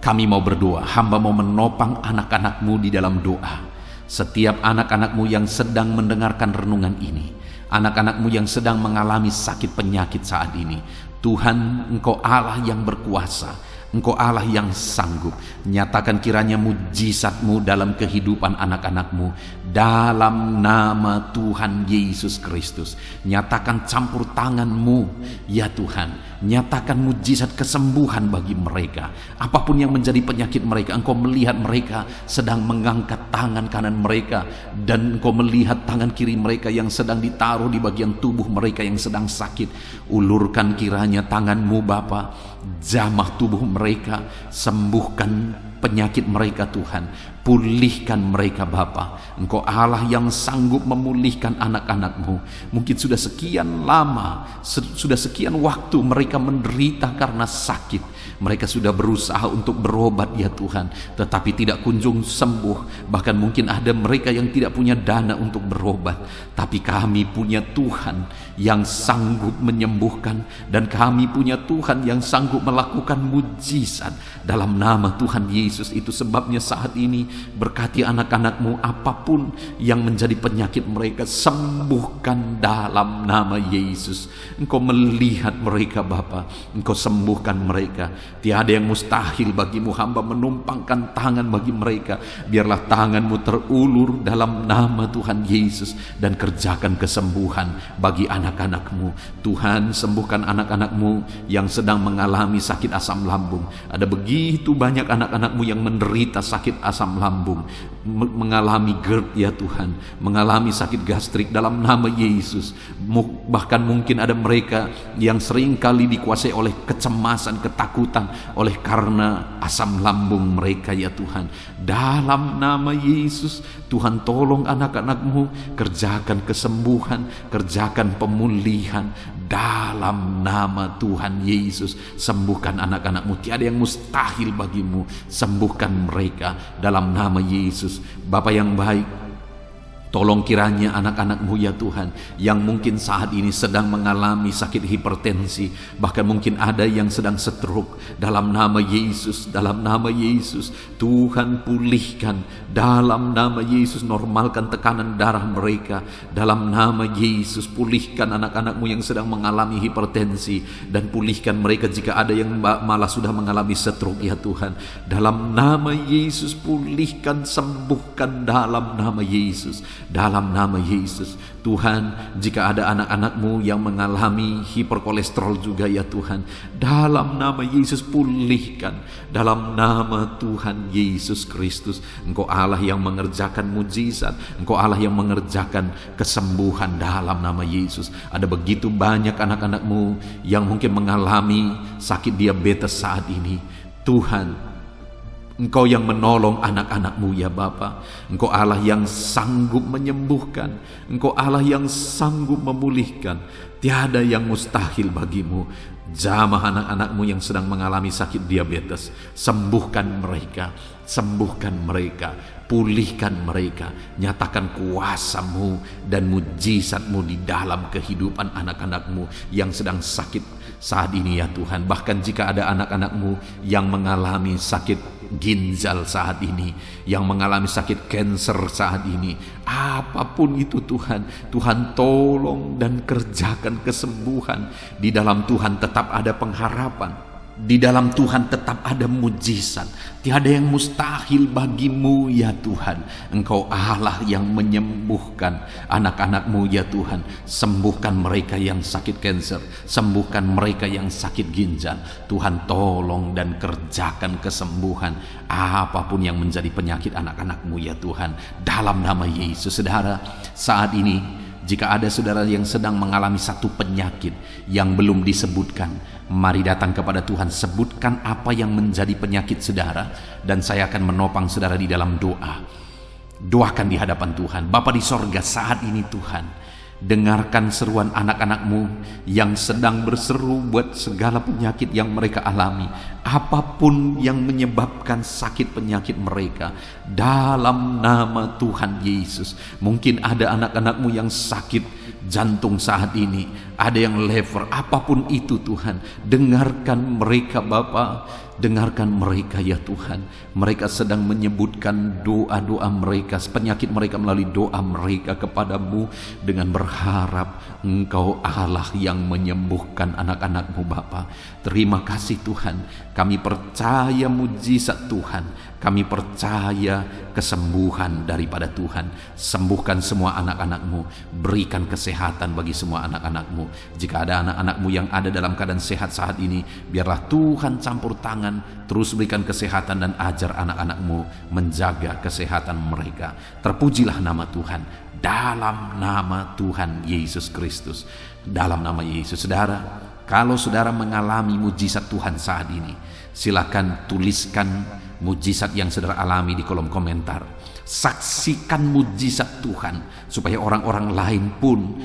kami mau berdoa, hamba mau menopang anak-anak-Mu di dalam doa. Setiap anak-anak-Mu yang sedang mendengarkan renungan ini, anak-anak-Mu yang sedang mengalami sakit penyakit saat ini, Tuhan, Engkau Allah yang berkuasa, Engkau Allah yang sanggup. Nyatakan kiranya mujizat-Mu dalam kehidupan anak-anak-Mu dalam nama Tuhan Yesus Kristus. Nyatakan campur tangan-Mu ya Tuhan. Nyatakan mujizat kesembuhan bagi mereka. Apapun yang menjadi penyakit mereka, Engkau melihat mereka sedang mengangkat tangan kanan mereka, dan Engkau melihat tangan kiri mereka yang sedang ditaruh di bagian tubuh mereka yang sedang sakit. Ulurkan kiranya tangan-Mu Bapa, jamah tubuh mereka, sembuhkan penyakit mereka Tuhan, pulihkan mereka Bapa. Engkau Allah yang sanggup memulihkan anak-anak-Mu. Mungkin sudah sekian lama, sudah sekian waktu mereka menderita karena sakit. Mereka sudah berusaha untuk berobat ya Tuhan, tetapi tidak kunjung sembuh. Bahkan mungkin ada mereka yang tidak punya dana untuk berobat. Tapi kami punya Tuhan yang sanggup menyembuhkan, dan kami punya Tuhan yang sanggup melakukan mujizat dalam nama Tuhan Yesus. Itu sebabnya saat ini berkati anak-anak-Mu, apapun yang menjadi penyakit mereka, sembuhkan dalam nama Yesus. Engkau melihat mereka Bapa, Engkau sembuhkan mereka. Tiada yang mustahil bagimu, hamba menumpangkan tangan bagi mereka. Biarlah tangan-Mu terulur dalam nama Tuhan Yesus, dan kerjakan kesembuhan bagi anak-anak-Mu. Tuhan, sembuhkan anak-anak-Mu yang sedang mengalami sakit asam lambung. Ada begitu banyak anak-anak-Mu yang menderita sakit asam lambung, mengalami GERD ya Tuhan, mengalami sakit gastrik dalam nama Yesus. Bahkan mungkin ada mereka yang seringkali dikuasai oleh kecemasan, ketakutan oleh karena asam lambung mereka ya Tuhan. Dalam nama Yesus, Tuhan tolong anak-anak-Mu, kerjakan kesembuhan, kerjakan pemulihan dalam nama Tuhan Yesus. Sembuhkan anak-anak-Mu, tiada yang mustahil bagimu. Sembuhkan mereka dalam nama Yesus. Bapa yang baik, tolong kiranya anak-anak-Mu ya Tuhan, yang mungkin saat ini sedang mengalami sakit hipertensi, bahkan mungkin ada yang sedang stroke, dalam nama Yesus, dalam nama Yesus, Tuhan pulihkan dalam nama Yesus. Normalkan tekanan darah mereka dalam nama Yesus. Pulihkan anak-anak-Mu yang sedang mengalami hipertensi, dan pulihkan mereka jika ada yang malah sudah mengalami stroke ya Tuhan. Dalam nama Yesus, pulihkan, sembuhkan dalam nama Yesus. Dalam nama Yesus. Tuhan, jika ada anak-anak-Mu yang mengalami hiperkolesterol juga ya Tuhan, dalam nama Yesus pulihkan. Dalam nama Tuhan Yesus Kristus. Engkau Allah yang mengerjakan mujizat, Engkau Allah yang mengerjakan kesembuhan dalam nama Yesus. Ada begitu banyak anak-anak-Mu yang mungkin mengalami sakit diabetes saat ini. Tuhan, Engkau yang menolong anak-anak-Mu ya Bapa. Engkau Allah yang sanggup menyembuhkan. Engkau Allah yang sanggup memulihkan. Tiada yang mustahil bagimu. Jamah anak-anak-Mu yang sedang mengalami sakit diabetes. Sembuhkan mereka. Sembuhkan mereka. Pulihkan mereka. Nyatakan kuasa-Mu dan mujizat-Mu di dalam kehidupan anak-anak-Mu yang sedang sakit saat ini ya Tuhan. Bahkan jika ada anak-anak-Mu yang mengalami sakit ginjal saat ini, yang mengalami sakit kanker saat ini, apapun itu Tuhan, Tuhan tolong dan kerjakan kesembuhan. Di dalam Tuhan tetap ada pengharapan. Di dalam Tuhan tetap ada mujizat. Tiada yang mustahil bagimu ya Tuhan. Engkau Allah yang menyembuhkan anak-anak-Mu ya Tuhan. Sembuhkan mereka yang sakit kanker. Sembuhkan mereka yang sakit ginjal. Tuhan tolong dan kerjakan kesembuhan apapun yang menjadi penyakit anak-anak-Mu ya Tuhan. Dalam nama Yesus. Saudara, saat ini jika ada saudara yang sedang mengalami satu penyakit yang belum disebutkan, mari datang kepada Tuhan, sebutkan apa yang menjadi penyakit saudara, dan saya akan menopang saudara di dalam doa. Doakan di hadapan Tuhan. Bapa di sorga, saat ini Tuhan, dengarkan seruan anak-anak-Mu yang sedang berseru buat segala penyakit yang mereka alami. Apapun yang menyebabkan sakit penyakit mereka, dalam nama Tuhan Yesus. Mungkin ada anak-anak-Mu yang sakit jantung saat ini, ada yang liver, apapun itu Tuhan, dengarkan mereka Bapa. Dengarkan mereka ya Tuhan. Mereka sedang menyebutkan doa-doa mereka, penyakit mereka melalui doa mereka kepadamu, dengan berharap Engkau Allah yang menyembuhkan anak-anak-Mu Bapa. Terima kasih Tuhan. Kami percaya mujizat Tuhan. Kami percaya kesembuhan daripada Tuhan. Sembuhkan semua anak-anak-Mu. Berikan kesehatan bagi semua anak-anak-Mu. Jika ada anak-anak-Mu yang ada dalam keadaan sehat saat ini, biarlah Tuhan campur tangan, terus berikan kesehatan dan ajar anak-anak-Mu menjaga kesehatan mereka. Terpujilah nama Tuhan. Dalam nama Tuhan Yesus Kristus. Dalam nama Yesus. Saudara, kalau saudara mengalami mujizat Tuhan saat ini, silakan tuliskan mujizat yang saudara alami di kolom komentar. Saksikan mujizat Tuhan supaya orang-orang lain pun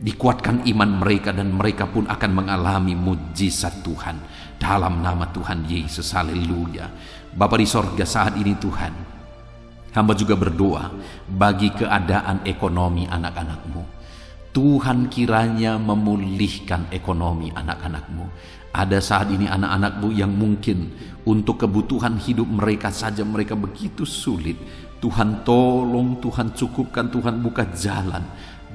dikuatkan iman mereka, dan mereka pun akan mengalami mujizat Tuhan. Dalam nama Tuhan Yesus. Haleluya. Bapa di sorga, saat ini Tuhan, hamba juga berdoa bagi keadaan ekonomi anak-anak-Mu. Tuhan kiranya memulihkan ekonomi anak-anak-Mu. Ada saat ini anak-anak-Mu yang mungkin untuk kebutuhan hidup mereka saja mereka begitu sulit. Tuhan tolong, Tuhan cukupkan, Tuhan buka jalan.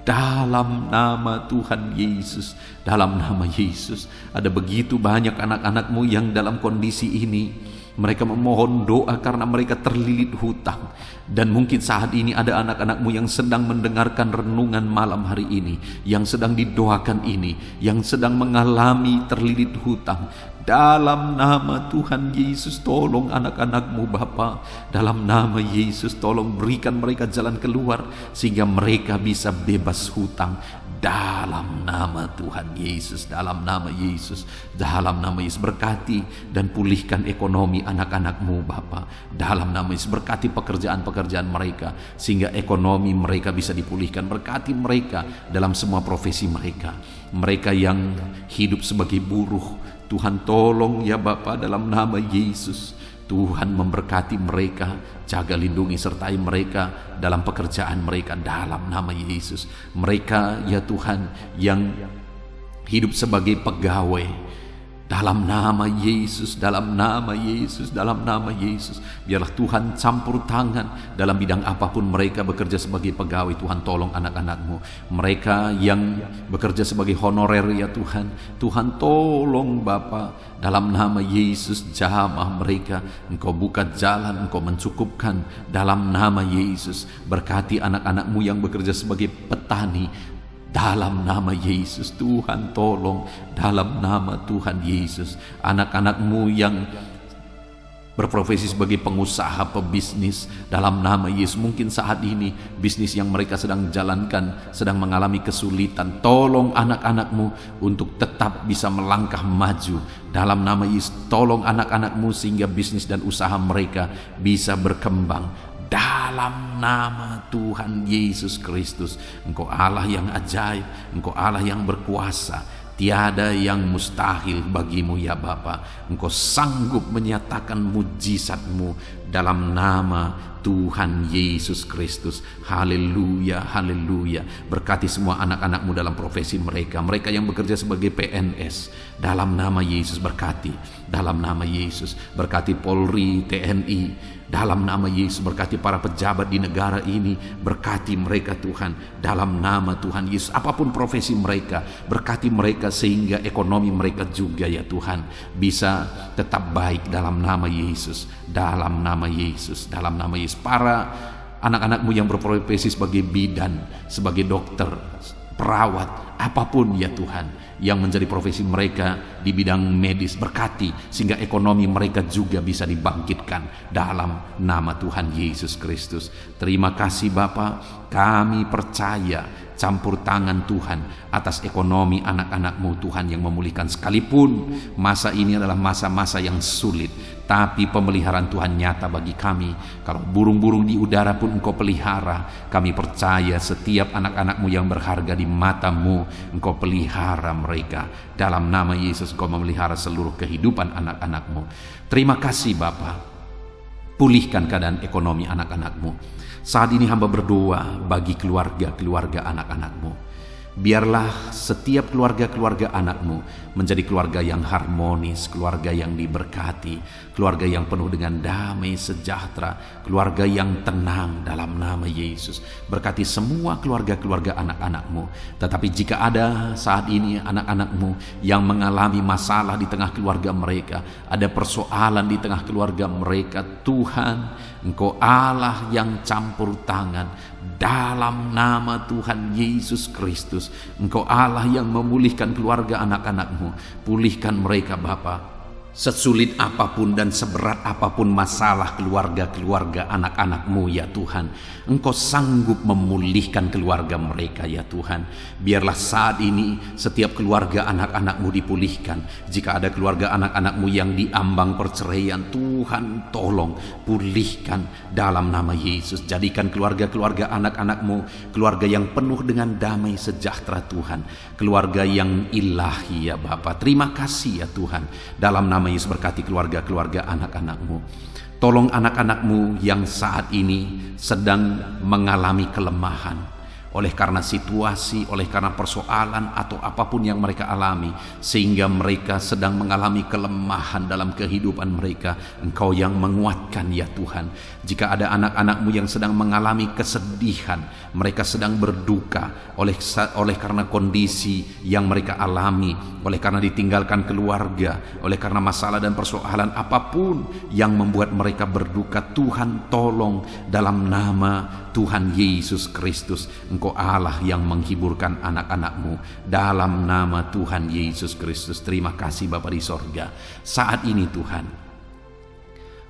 Dalam nama Tuhan Yesus. Dalam nama Yesus. Ada begitu banyak anak-anak-Mu yang dalam kondisi ini. Mereka memohon doa karena mereka terlilit hutang. Dan mungkin saat ini ada anak-anak-Mu yang sedang mendengarkan renungan malam hari ini, yang sedang didoakan ini, yang sedang mengalami terlilit hutang. Dalam nama Tuhan Yesus, tolong anak-anak-Mu Bapa. Dalam nama Yesus, tolong berikan mereka jalan keluar sehingga mereka bisa bebas hutang. Dalam nama Tuhan Yesus, dalam nama Yesus, dalam nama Yesus, berkati dan pulihkan ekonomi anak-anak-Mu Bapa. Dalam nama Yesus, berkati pekerjaan-pekerjaan mereka sehingga ekonomi mereka bisa dipulihkan. Berkati mereka dalam semua profesi mereka. Mereka yang hidup sebagai buruh, Tuhan tolong ya Bapa, dalam nama Yesus. Tuhan memberkati mereka, jaga lindungi sertai mereka dalam pekerjaan mereka dalam nama Yesus. Mereka ya Tuhan yang hidup sebagai pegawai, dalam nama Yesus, dalam nama Yesus, dalam nama Yesus, biarlah Tuhan campur tangan dalam bidang apapun mereka bekerja sebagai pegawai. Tuhan tolong anak-anak-Mu. Mereka yang bekerja sebagai honorer ya Tuhan, Tuhan tolong Bapa. Dalam nama Yesus, jamah mereka, Engkau buka jalan, Engkau mencukupkan. Dalam nama Yesus, berkati anak-anak-Mu yang bekerja sebagai petani. Dalam nama Yesus, Tuhan tolong. Dalam nama Tuhan Yesus, anak-anak-Mu yang berprofesi sebagai pengusaha, pebisnis dalam nama Yesus. Mungkin saat ini bisnis yang mereka sedang jalankan sedang mengalami kesulitan. Tolong anak-anak-Mu untuk tetap bisa melangkah maju dalam nama Yesus. Tolong anak-anak-Mu sehingga bisnis dan usaha mereka bisa berkembang dalam nama Tuhan Yesus Kristus. Engkau Allah yang ajaib, Engkau Allah yang berkuasa. Tiada yang mustahil bagimu ya Bapa. Engkau sanggup menyatakan mujizat-Mu dalam nama Tuhan Yesus Kristus. Haleluya, haleluya. Berkati semua anak-anak-Mu dalam profesi mereka. Mereka yang bekerja sebagai PNS, dalam nama Yesus berkati. Dalam nama Yesus berkati Polri, TNI. Dalam nama Yesus berkati para pejabat di negara ini. Berkati mereka Tuhan, dalam nama Tuhan Yesus. Apapun profesi mereka, berkati mereka sehingga ekonomi mereka juga ya Tuhan bisa tetap baik dalam nama Yesus. Dalam nama Yesus, dalam nama Yesus. Para anak-anak-Mu yang berprofesi sebagai bidan, sebagai dokter, perawat, apapun ya Tuhan yang menjadi profesi mereka di bidang medis, berkati sehingga ekonomi mereka juga bisa dibangkitkan dalam nama Tuhan Yesus Kristus. Terima kasih Bapa, kami percaya campur tangan Tuhan atas ekonomi anak-anak-Mu Tuhan yang memulihkan. Sekalipun masa ini adalah masa-masa yang sulit, tapi pemeliharaan Tuhan nyata bagi kami. Kalau burung-burung di udara pun Engkau pelihara, kami percaya setiap anak-anak-Mu yang berharga di mata-Mu Engkau pelihara mereka. Dalam nama Yesus Engkau memelihara seluruh kehidupan anak-anak-Mu. Terima kasih Bapa, pulihkan keadaan ekonomi anak-anak-Mu. Saat ini hamba berdoa bagi keluarga-keluarga anak-anak-Mu. Biarlah setiap keluarga-keluarga anak-Mu menjadi keluarga yang harmonis, keluarga yang diberkati, keluarga yang penuh dengan damai sejahtera, keluarga yang tenang dalam nama Yesus. Berkati semua keluarga-keluarga anak-anak-Mu. Tetapi jika ada saat ini anak-anak-Mu yang mengalami masalah di tengah keluarga mereka, ada persoalan di tengah keluarga mereka, Tuhan, Engkau Allah yang campur tangan. Dalam nama Tuhan Yesus Kristus, Engkau Allah yang memulihkan keluarga anak-anak-Mu. Pulihkan mereka Bapa. Sesulit apapun dan seberat apapun masalah keluarga-keluarga anak-anak-Mu ya Tuhan, Engkau sanggup memulihkan keluarga mereka ya Tuhan. Biarlah saat ini setiap keluarga anak-anak-Mu dipulihkan. Jika ada keluarga anak-anak-Mu yang diambang perceraian, Tuhan tolong pulihkan dalam nama Yesus. Jadikan keluarga-keluarga anak-anak-Mu keluarga yang penuh dengan damai sejahtera Tuhan, keluarga yang ilahi ya Bapa. Terima kasih ya Tuhan. Dalam nama Yesus berkati keluarga-keluarga anak-anak-Mu. Tolong anak-anak-Mu yang saat ini sedang mengalami kelemahan oleh karena situasi, oleh karena persoalan atau apapun yang mereka alami, sehingga mereka sedang mengalami kelemahan dalam kehidupan mereka. Engkau yang menguatkan ya Tuhan. Jika ada anak-anak-Mu yang sedang mengalami kesedihan, mereka sedang berduka oleh karena kondisi yang mereka alami, oleh karena ditinggalkan keluarga, oleh karena masalah dan persoalan apapun yang membuat mereka berduka, Tuhan tolong dalam nama Tuhan Yesus Kristus. Engkau Allah yang menghiburkan anak-anak-Mu dalam nama Tuhan Yesus Kristus. Terima kasih Bapa di sorga. Saat ini Tuhan,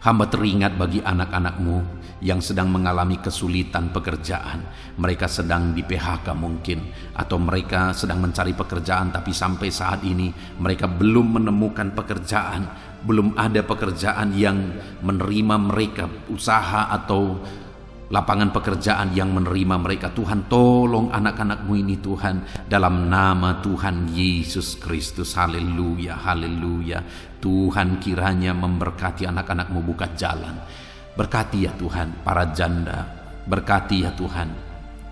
hamba teringat bagi anak-anak-Mu yang sedang mengalami kesulitan pekerjaan. Mereka sedang di PHK mungkin, atau mereka sedang mencari pekerjaan, tapi sampai saat ini mereka belum menemukan pekerjaan. Belum ada pekerjaan yang menerima mereka, usaha atau lapangan pekerjaan yang menerima mereka. Tuhan tolong anak-anak-Mu ini Tuhan, dalam nama Tuhan Yesus Kristus. Haleluya, haleluya. Tuhan kiranya memberkati anak-anak-Mu buka jalan. Berkati ya Tuhan para janda, berkati ya Tuhan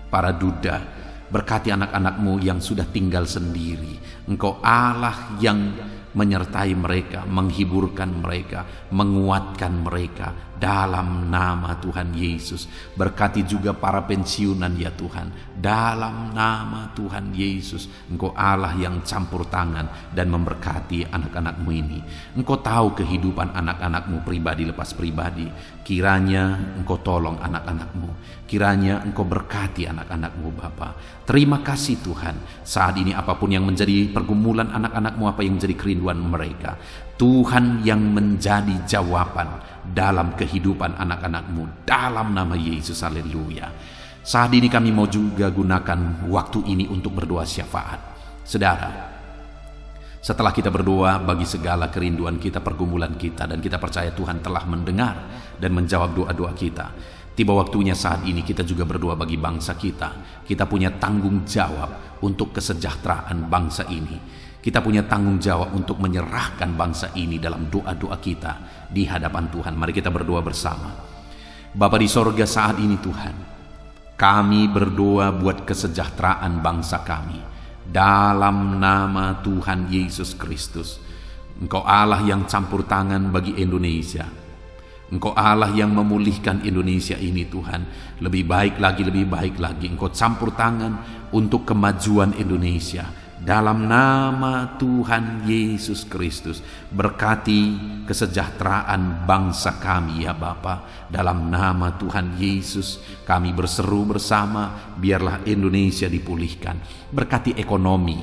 para duda, berkati anak-anak-Mu yang sudah tinggal sendiri. Engkau Allah yang menyertai mereka, menghiburkan mereka, menguatkan mereka dalam nama Tuhan Yesus. Berkati juga para pensiunan ya Tuhan, dalam nama Tuhan Yesus. Engkau Allah yang campur tangan dan memberkati anak-anak-Mu ini. Engkau tahu kehidupan anak-anak-Mu pribadi lepas pribadi. Kiranya Engkau tolong anak-anak-Mu, kiranya Engkau berkati anak-anak-Mu Bapa. Terima kasih Tuhan. Saat ini apapun yang menjadi pergumulan anak-anak-Mu, apa yang menjadi kerinduan mereka, Tuhan yang menjadi jawaban dalam kehidupan anak-anak-Mu, dalam nama Yesus, haleluya. Saat ini kami mau juga gunakan waktu ini untuk berdoa syafaat. Saudara, setelah kita berdoa bagi segala kerinduan kita, pergumulan kita, dan kita percaya Tuhan telah mendengar dan menjawab doa-doa kita, tiba waktunya saat ini kita juga berdoa bagi bangsa kita. Kita punya tanggung jawab untuk kesejahteraan bangsa ini. Kita punya tanggung jawab untuk menyerahkan bangsa ini dalam doa-doa kita di hadapan Tuhan. Mari kita berdoa bersama. Bapa di sorga, saat ini Tuhan, kami berdoa buat kesejahteraan bangsa kami. Dalam nama Tuhan Yesus Kristus. Engkau Allah yang campur tangan bagi Indonesia. Engkau Allah yang memulihkan Indonesia ini Tuhan. Lebih baik lagi. Engkau campur tangan untuk kemajuan Indonesia. Dalam nama Tuhan Yesus Kristus, berkati kesejahteraan bangsa kami ya Bapa. Dalam nama Tuhan Yesus, kami berseru bersama, biarlah Indonesia dipulihkan. Berkati ekonomi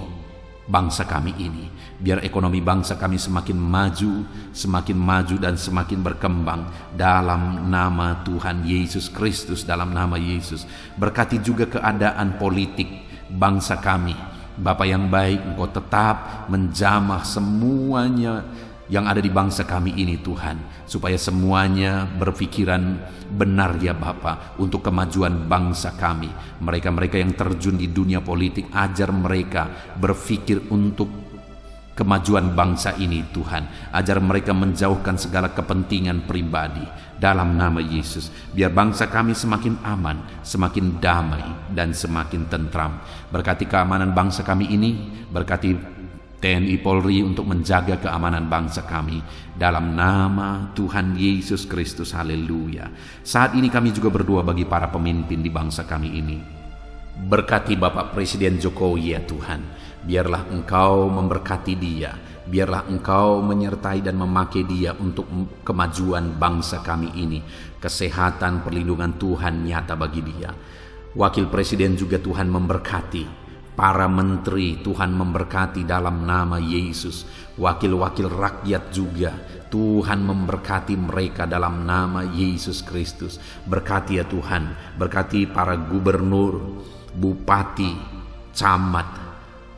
bangsa kami ini, biar ekonomi bangsa kami semakin maju dan semakin berkembang. Dalam nama Tuhan Yesus Kristus, dalam nama Yesus. Berkati juga keadaan politik bangsa kami. Bapa yang baik, Engkau tetap menjamah semuanya yang ada di bangsa kami ini Tuhan, supaya semuanya berpikiran benar ya Bapa, untuk kemajuan bangsa kami. Mereka-mereka yang terjun di dunia politik, ajar mereka berpikir untuk kemajuan bangsa ini Tuhan. Ajar mereka menjauhkan segala kepentingan pribadi. Dalam nama Yesus, biar bangsa kami semakin aman, semakin damai, dan semakin tentram. Berkati keamanan bangsa kami ini, berkati TNI Polri untuk menjaga keamanan bangsa kami. Dalam nama Tuhan Yesus Kristus, haleluya. Saat ini kami juga berdoa bagi para pemimpin di bangsa kami ini. Berkati Bapak Presiden Jokowi ya Tuhan. Biarlah Engkau memberkati dia. Biarlah Engkau menyertai dan memakai dia untuk kemajuan bangsa kami ini. Kesehatan, perlindungan Tuhan nyata bagi dia. Wakil Presiden juga Tuhan memberkati. Para menteri Tuhan memberkati dalam nama Yesus. Wakil-wakil rakyat juga Tuhan memberkati mereka dalam nama Yesus Kristus. Berkati ya Tuhan. Berkati para gubernur, bupati, camat,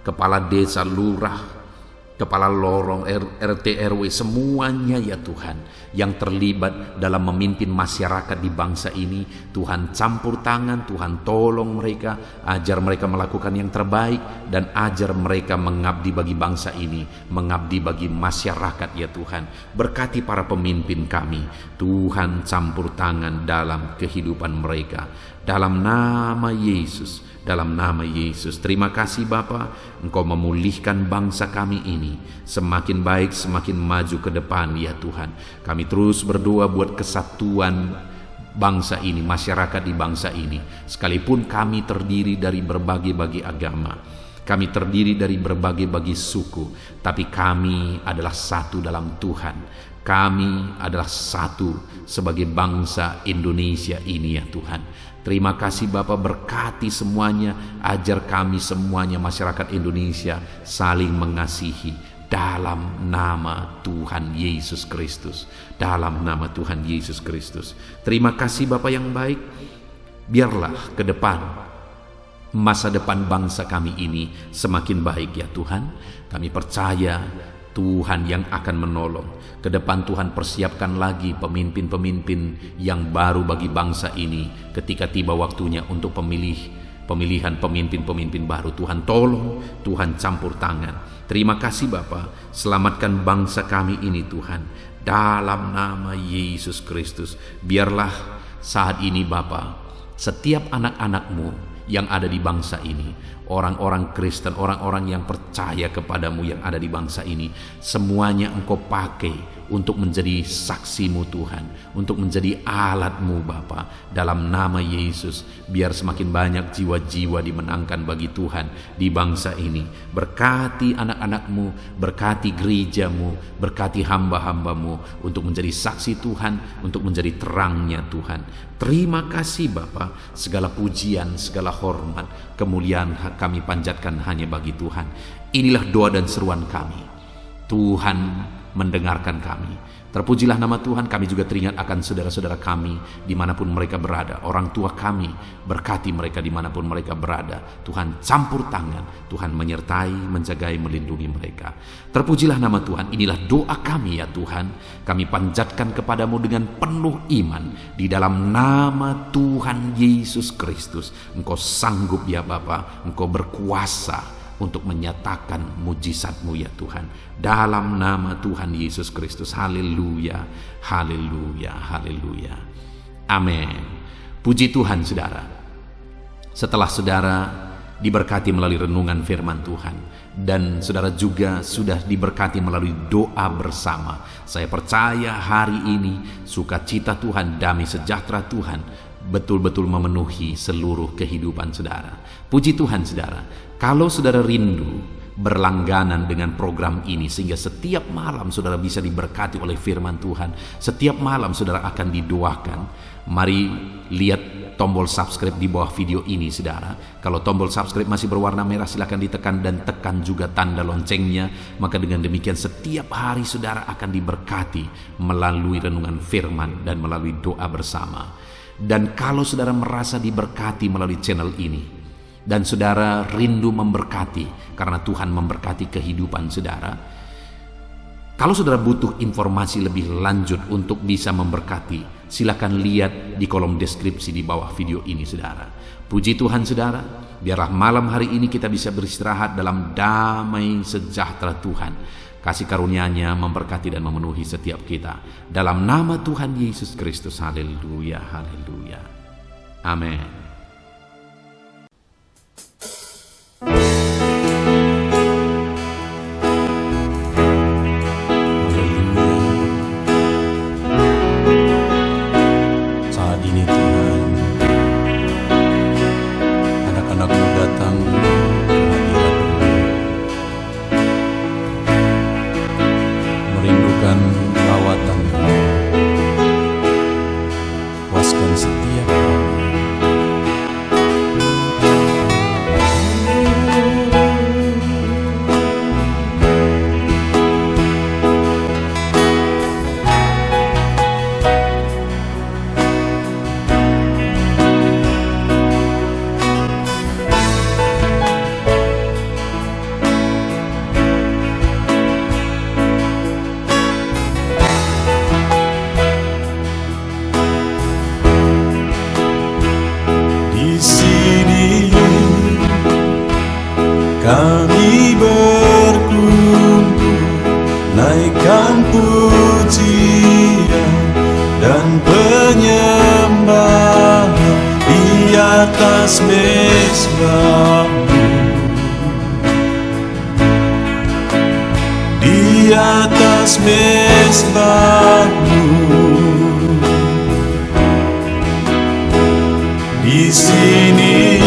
kepala desa, lurah, kepala lorong, RT RW, semuanya ya Tuhan yang terlibat dalam memimpin masyarakat di bangsa ini. Tuhan campur tangan, Tuhan tolong mereka, ajar mereka melakukan yang terbaik, dan ajar mereka mengabdi bagi bangsa ini, mengabdi bagi masyarakat ya Tuhan. Berkati para pemimpin kami, Tuhan campur tangan dalam kehidupan mereka. Dalam nama Yesus, dalam nama Yesus. Terima kasih Bapa, Engkau memulihkan bangsa kami ini semakin baik, semakin maju ke depan ya Tuhan. Kami terus berdoa buat kesatuan bangsa ini, masyarakat di bangsa ini. Sekalipun kami terdiri dari berbagai agama, kami terdiri dari berbagai suku, tapi kami adalah satu dalam Tuhan. Kami adalah satu sebagai bangsa Indonesia ini ya Tuhan. Terima kasih Bapa, berkati semuanya, ajar kami semuanya masyarakat Indonesia saling mengasihi dalam nama Tuhan Yesus Kristus. Dalam nama Tuhan Yesus Kristus. Terima kasih Bapa yang baik. Biarlah ke depan masa depan bangsa kami ini semakin baik ya Tuhan. Kami percaya Tuhan yang akan menolong. Ke depan Tuhan persiapkan lagi pemimpin-pemimpin yang baru bagi bangsa ini ketika tiba waktunya untuk pemilihan pemimpin-pemimpin baru. Tuhan tolong, Tuhan campur tangan. Terima kasih Bapa, selamatkan bangsa kami ini Tuhan. Dalam nama Yesus Kristus, biarlah saat ini Bapa, setiap anak-anak-Mu yang ada di bangsa ini, orang-orang Kristen, orang-orang yang percaya kepadamu yang ada di bangsa ini, semuanya Engkau pakai untuk menjadi saksimu Tuhan, untuk menjadi alatmu Bapa. Dalam nama Yesus, biar semakin banyak jiwa-jiwa dimenangkan bagi Tuhan di bangsa ini. Berkati anak-anakmu, berkati gerejamu, berkati hamba-hambamu untuk menjadi saksi Tuhan, untuk menjadi terangnya Tuhan. Terima kasih Bapa, segala pujian, segala hormat, kemuliaan kami panjatkan hanya bagi Tuhan. Inilah doa dan seruan kami. Tuhan mendengarkan kami. Terpujilah nama Tuhan. Kami juga teringat akan saudara-saudara kami dimanapun mereka berada, orang tua kami, berkati mereka dimanapun mereka berada. Tuhan campur tangan, Tuhan menyertai, menjagai, melindungi mereka. Terpujilah nama Tuhan. Inilah doa kami ya Tuhan. Kami panjatkan kepadamu dengan penuh iman di dalam nama Tuhan Yesus Kristus. Engkau sanggup ya Bapa, Engkau berkuasa untuk menyatakan mujizat-Mu ya Tuhan, dalam nama Tuhan Yesus Kristus. Haleluya, haleluya, haleluya. Amin. Puji Tuhan saudara. Setelah saudara diberkati melalui renungan firman Tuhan, dan saudara juga sudah diberkati melalui doa bersama, saya percaya hari ini sukacita Tuhan, damai sejahtera Tuhan betul-betul memenuhi seluruh kehidupan saudara. Puji Tuhan saudara. Kalau saudara rindu berlangganan dengan program ini sehingga setiap malam saudara bisa diberkati oleh firman Tuhan, setiap malam saudara akan didoakan, mari lihat tombol subscribe di bawah video ini saudara. Kalau tombol subscribe masih berwarna merah, silakan ditekan dan tekan juga tanda loncengnya. Maka dengan demikian setiap hari saudara akan diberkati melalui renungan firman dan melalui doa bersama. Dan kalau saudara merasa diberkati melalui channel ini, dan saudara rindu memberkati karena Tuhan memberkati kehidupan saudara, kalau saudara butuh informasi lebih lanjut untuk bisa memberkati, silakan lihat di kolom deskripsi di bawah video ini saudara. Puji Tuhan saudara, biarlah malam hari ini kita bisa beristirahat dalam damai sejahtera Tuhan. Kasih karunia-Nya memberkati dan memenuhi setiap kita. Dalam nama Tuhan Yesus Kristus. Haleluya, haleluya. Amin. Kami berkumpul, naikkan pujian dan penyembahan di atas mezbah-Mu, di atas mezbah-Mu. Di sini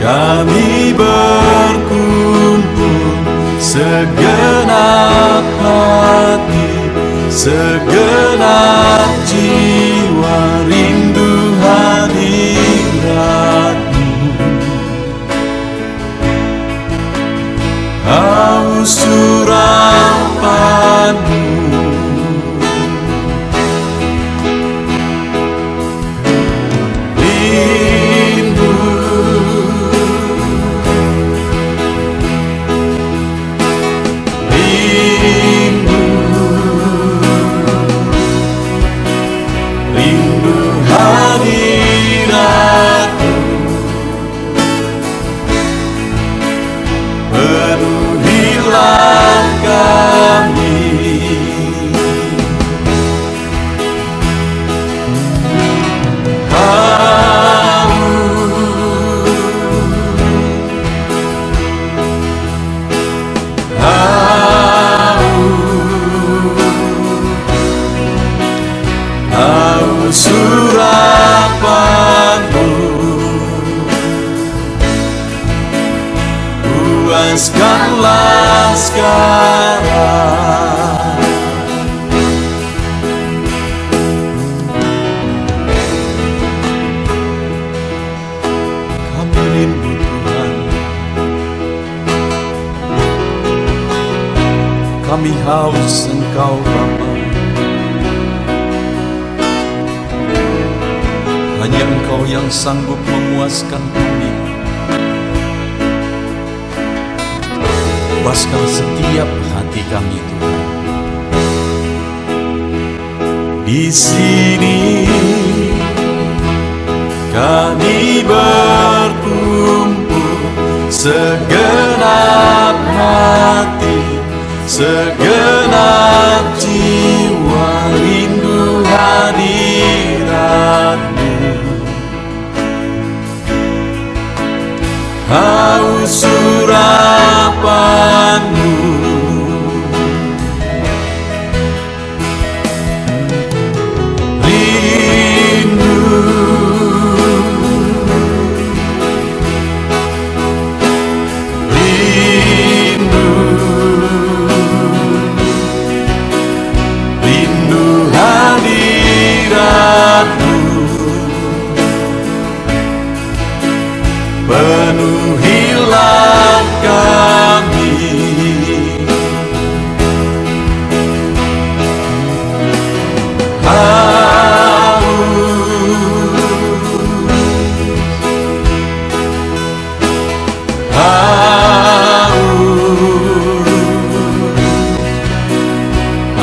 kami berkumpul, segenap hati, segenap jiwa, rindu hadirat-Mu. Haus urapan-Mu, surapan-Mu, puaskanlah sekarang. Kami rindu Tuhan, kami haus Engkau Bapa. Hanya Engkau yang sanggup memuaskan kami. Puaskan setiap hati kami Tuhan. Di sini kami berkumpul, segenap hati, segenap jiwa, rindu hadirat-Mu. Haus urapan-Mu, penuhilah kami.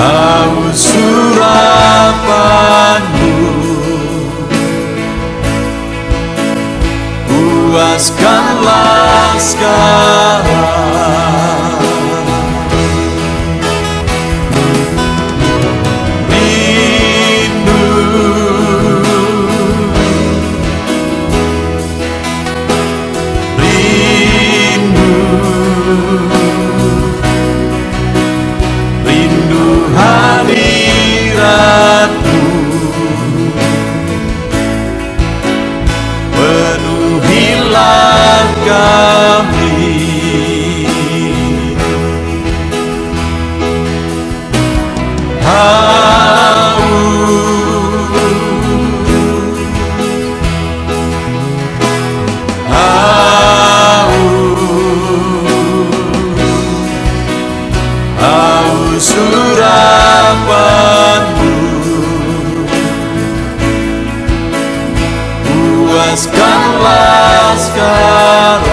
Haus urapan-Mu, puaskanlah sekarang. Rindu, rindu, rindu hadirat-Mu. Penuhilah kami. Haus urapan-Mu, puaskanlah sekarang.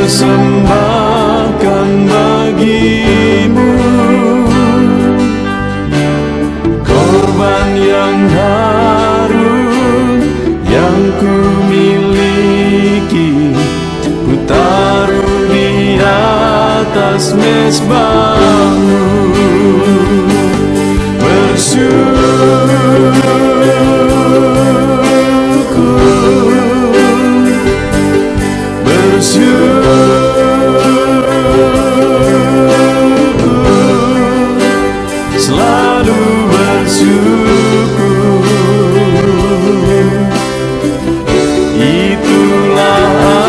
Persembahkan bagi-Mu korban yang harum yang ku miliki, ku taruh di atas mezbah-Mu. Selalu bersyukur, itulah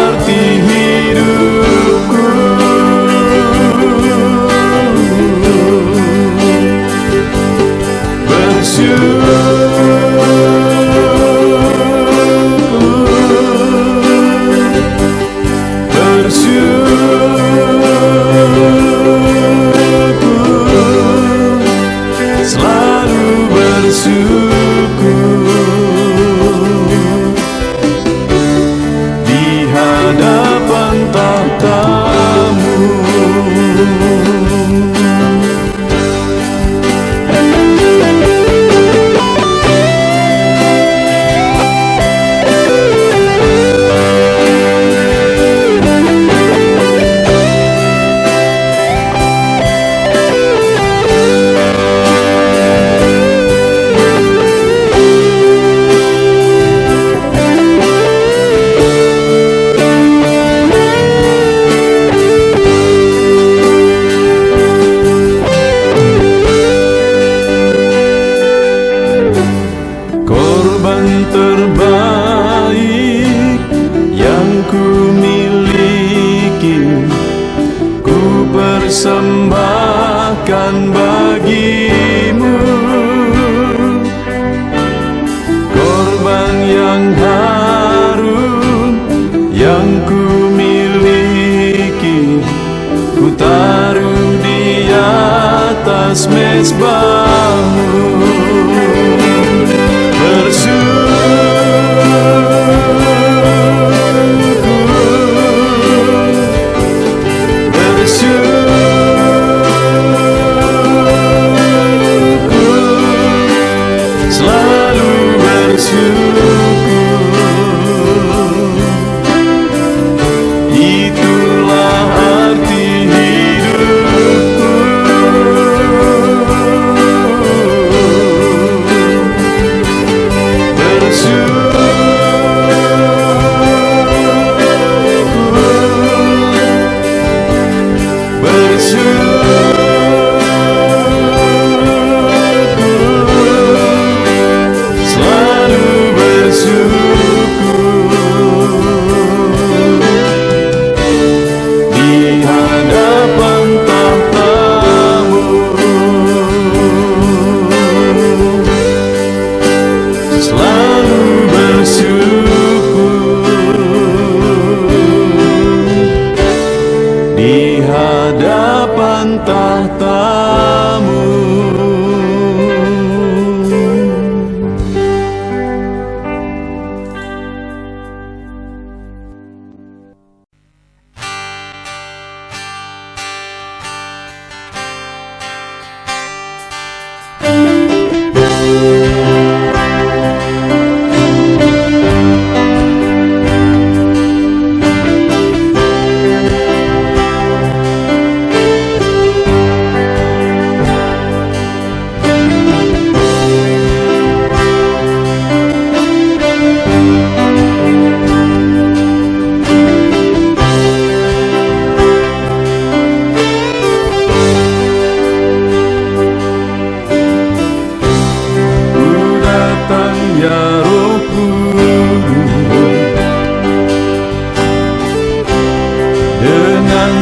arti hidupku. Bersyukur, bersyukur. bersyukur di hadapan tahta-Mu. Korban terbaik yang ku miliki, ku persembahkan bagi-Mu. Korban yang harum yang ku miliki, ku taruh di atas mezbah-Mu. Selalu bersyukur, itulah arti hidupku. Di hadapan tahta-Mu.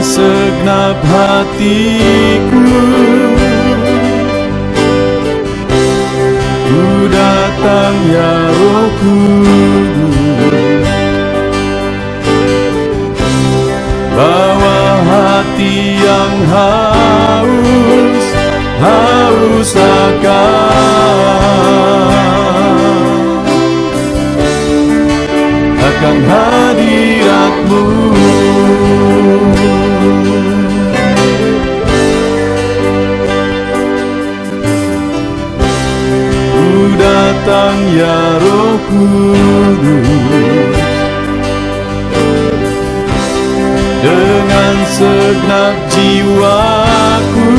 Segenap hatiku ku datang, ya Roh Kudus. Bawa hati yang haus akan hadirat-Mu. Datang, ya Roh Kudus, dengan segenap jiwaku.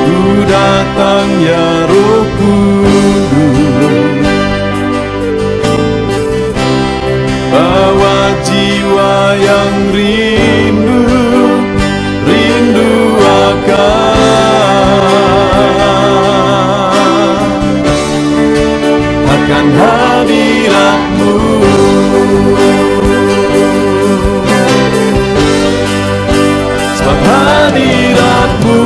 Ku datang, ya Roh Kudus, bawa jiwa yang rindu akan hadirat-Mu. Sebab hadirat-Mu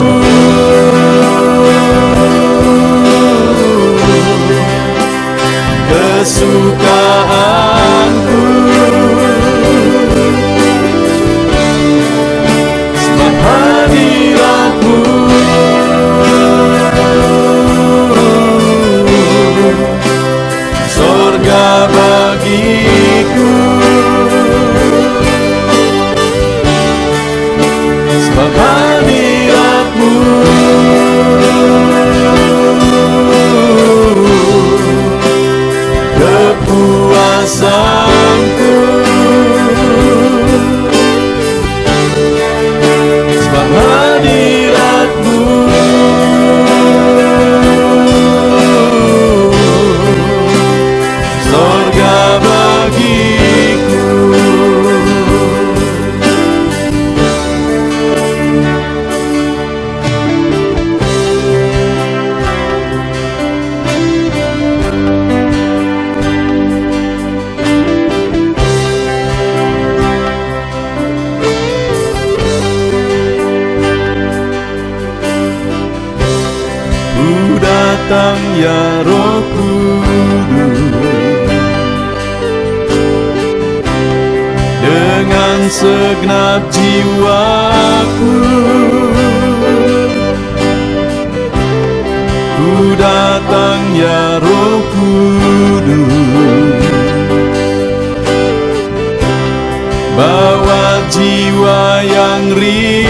datang ya Roh Kudus, dengan segenap jiwaku ku datang ya Roh Kudus, bawa jiwa yang rindu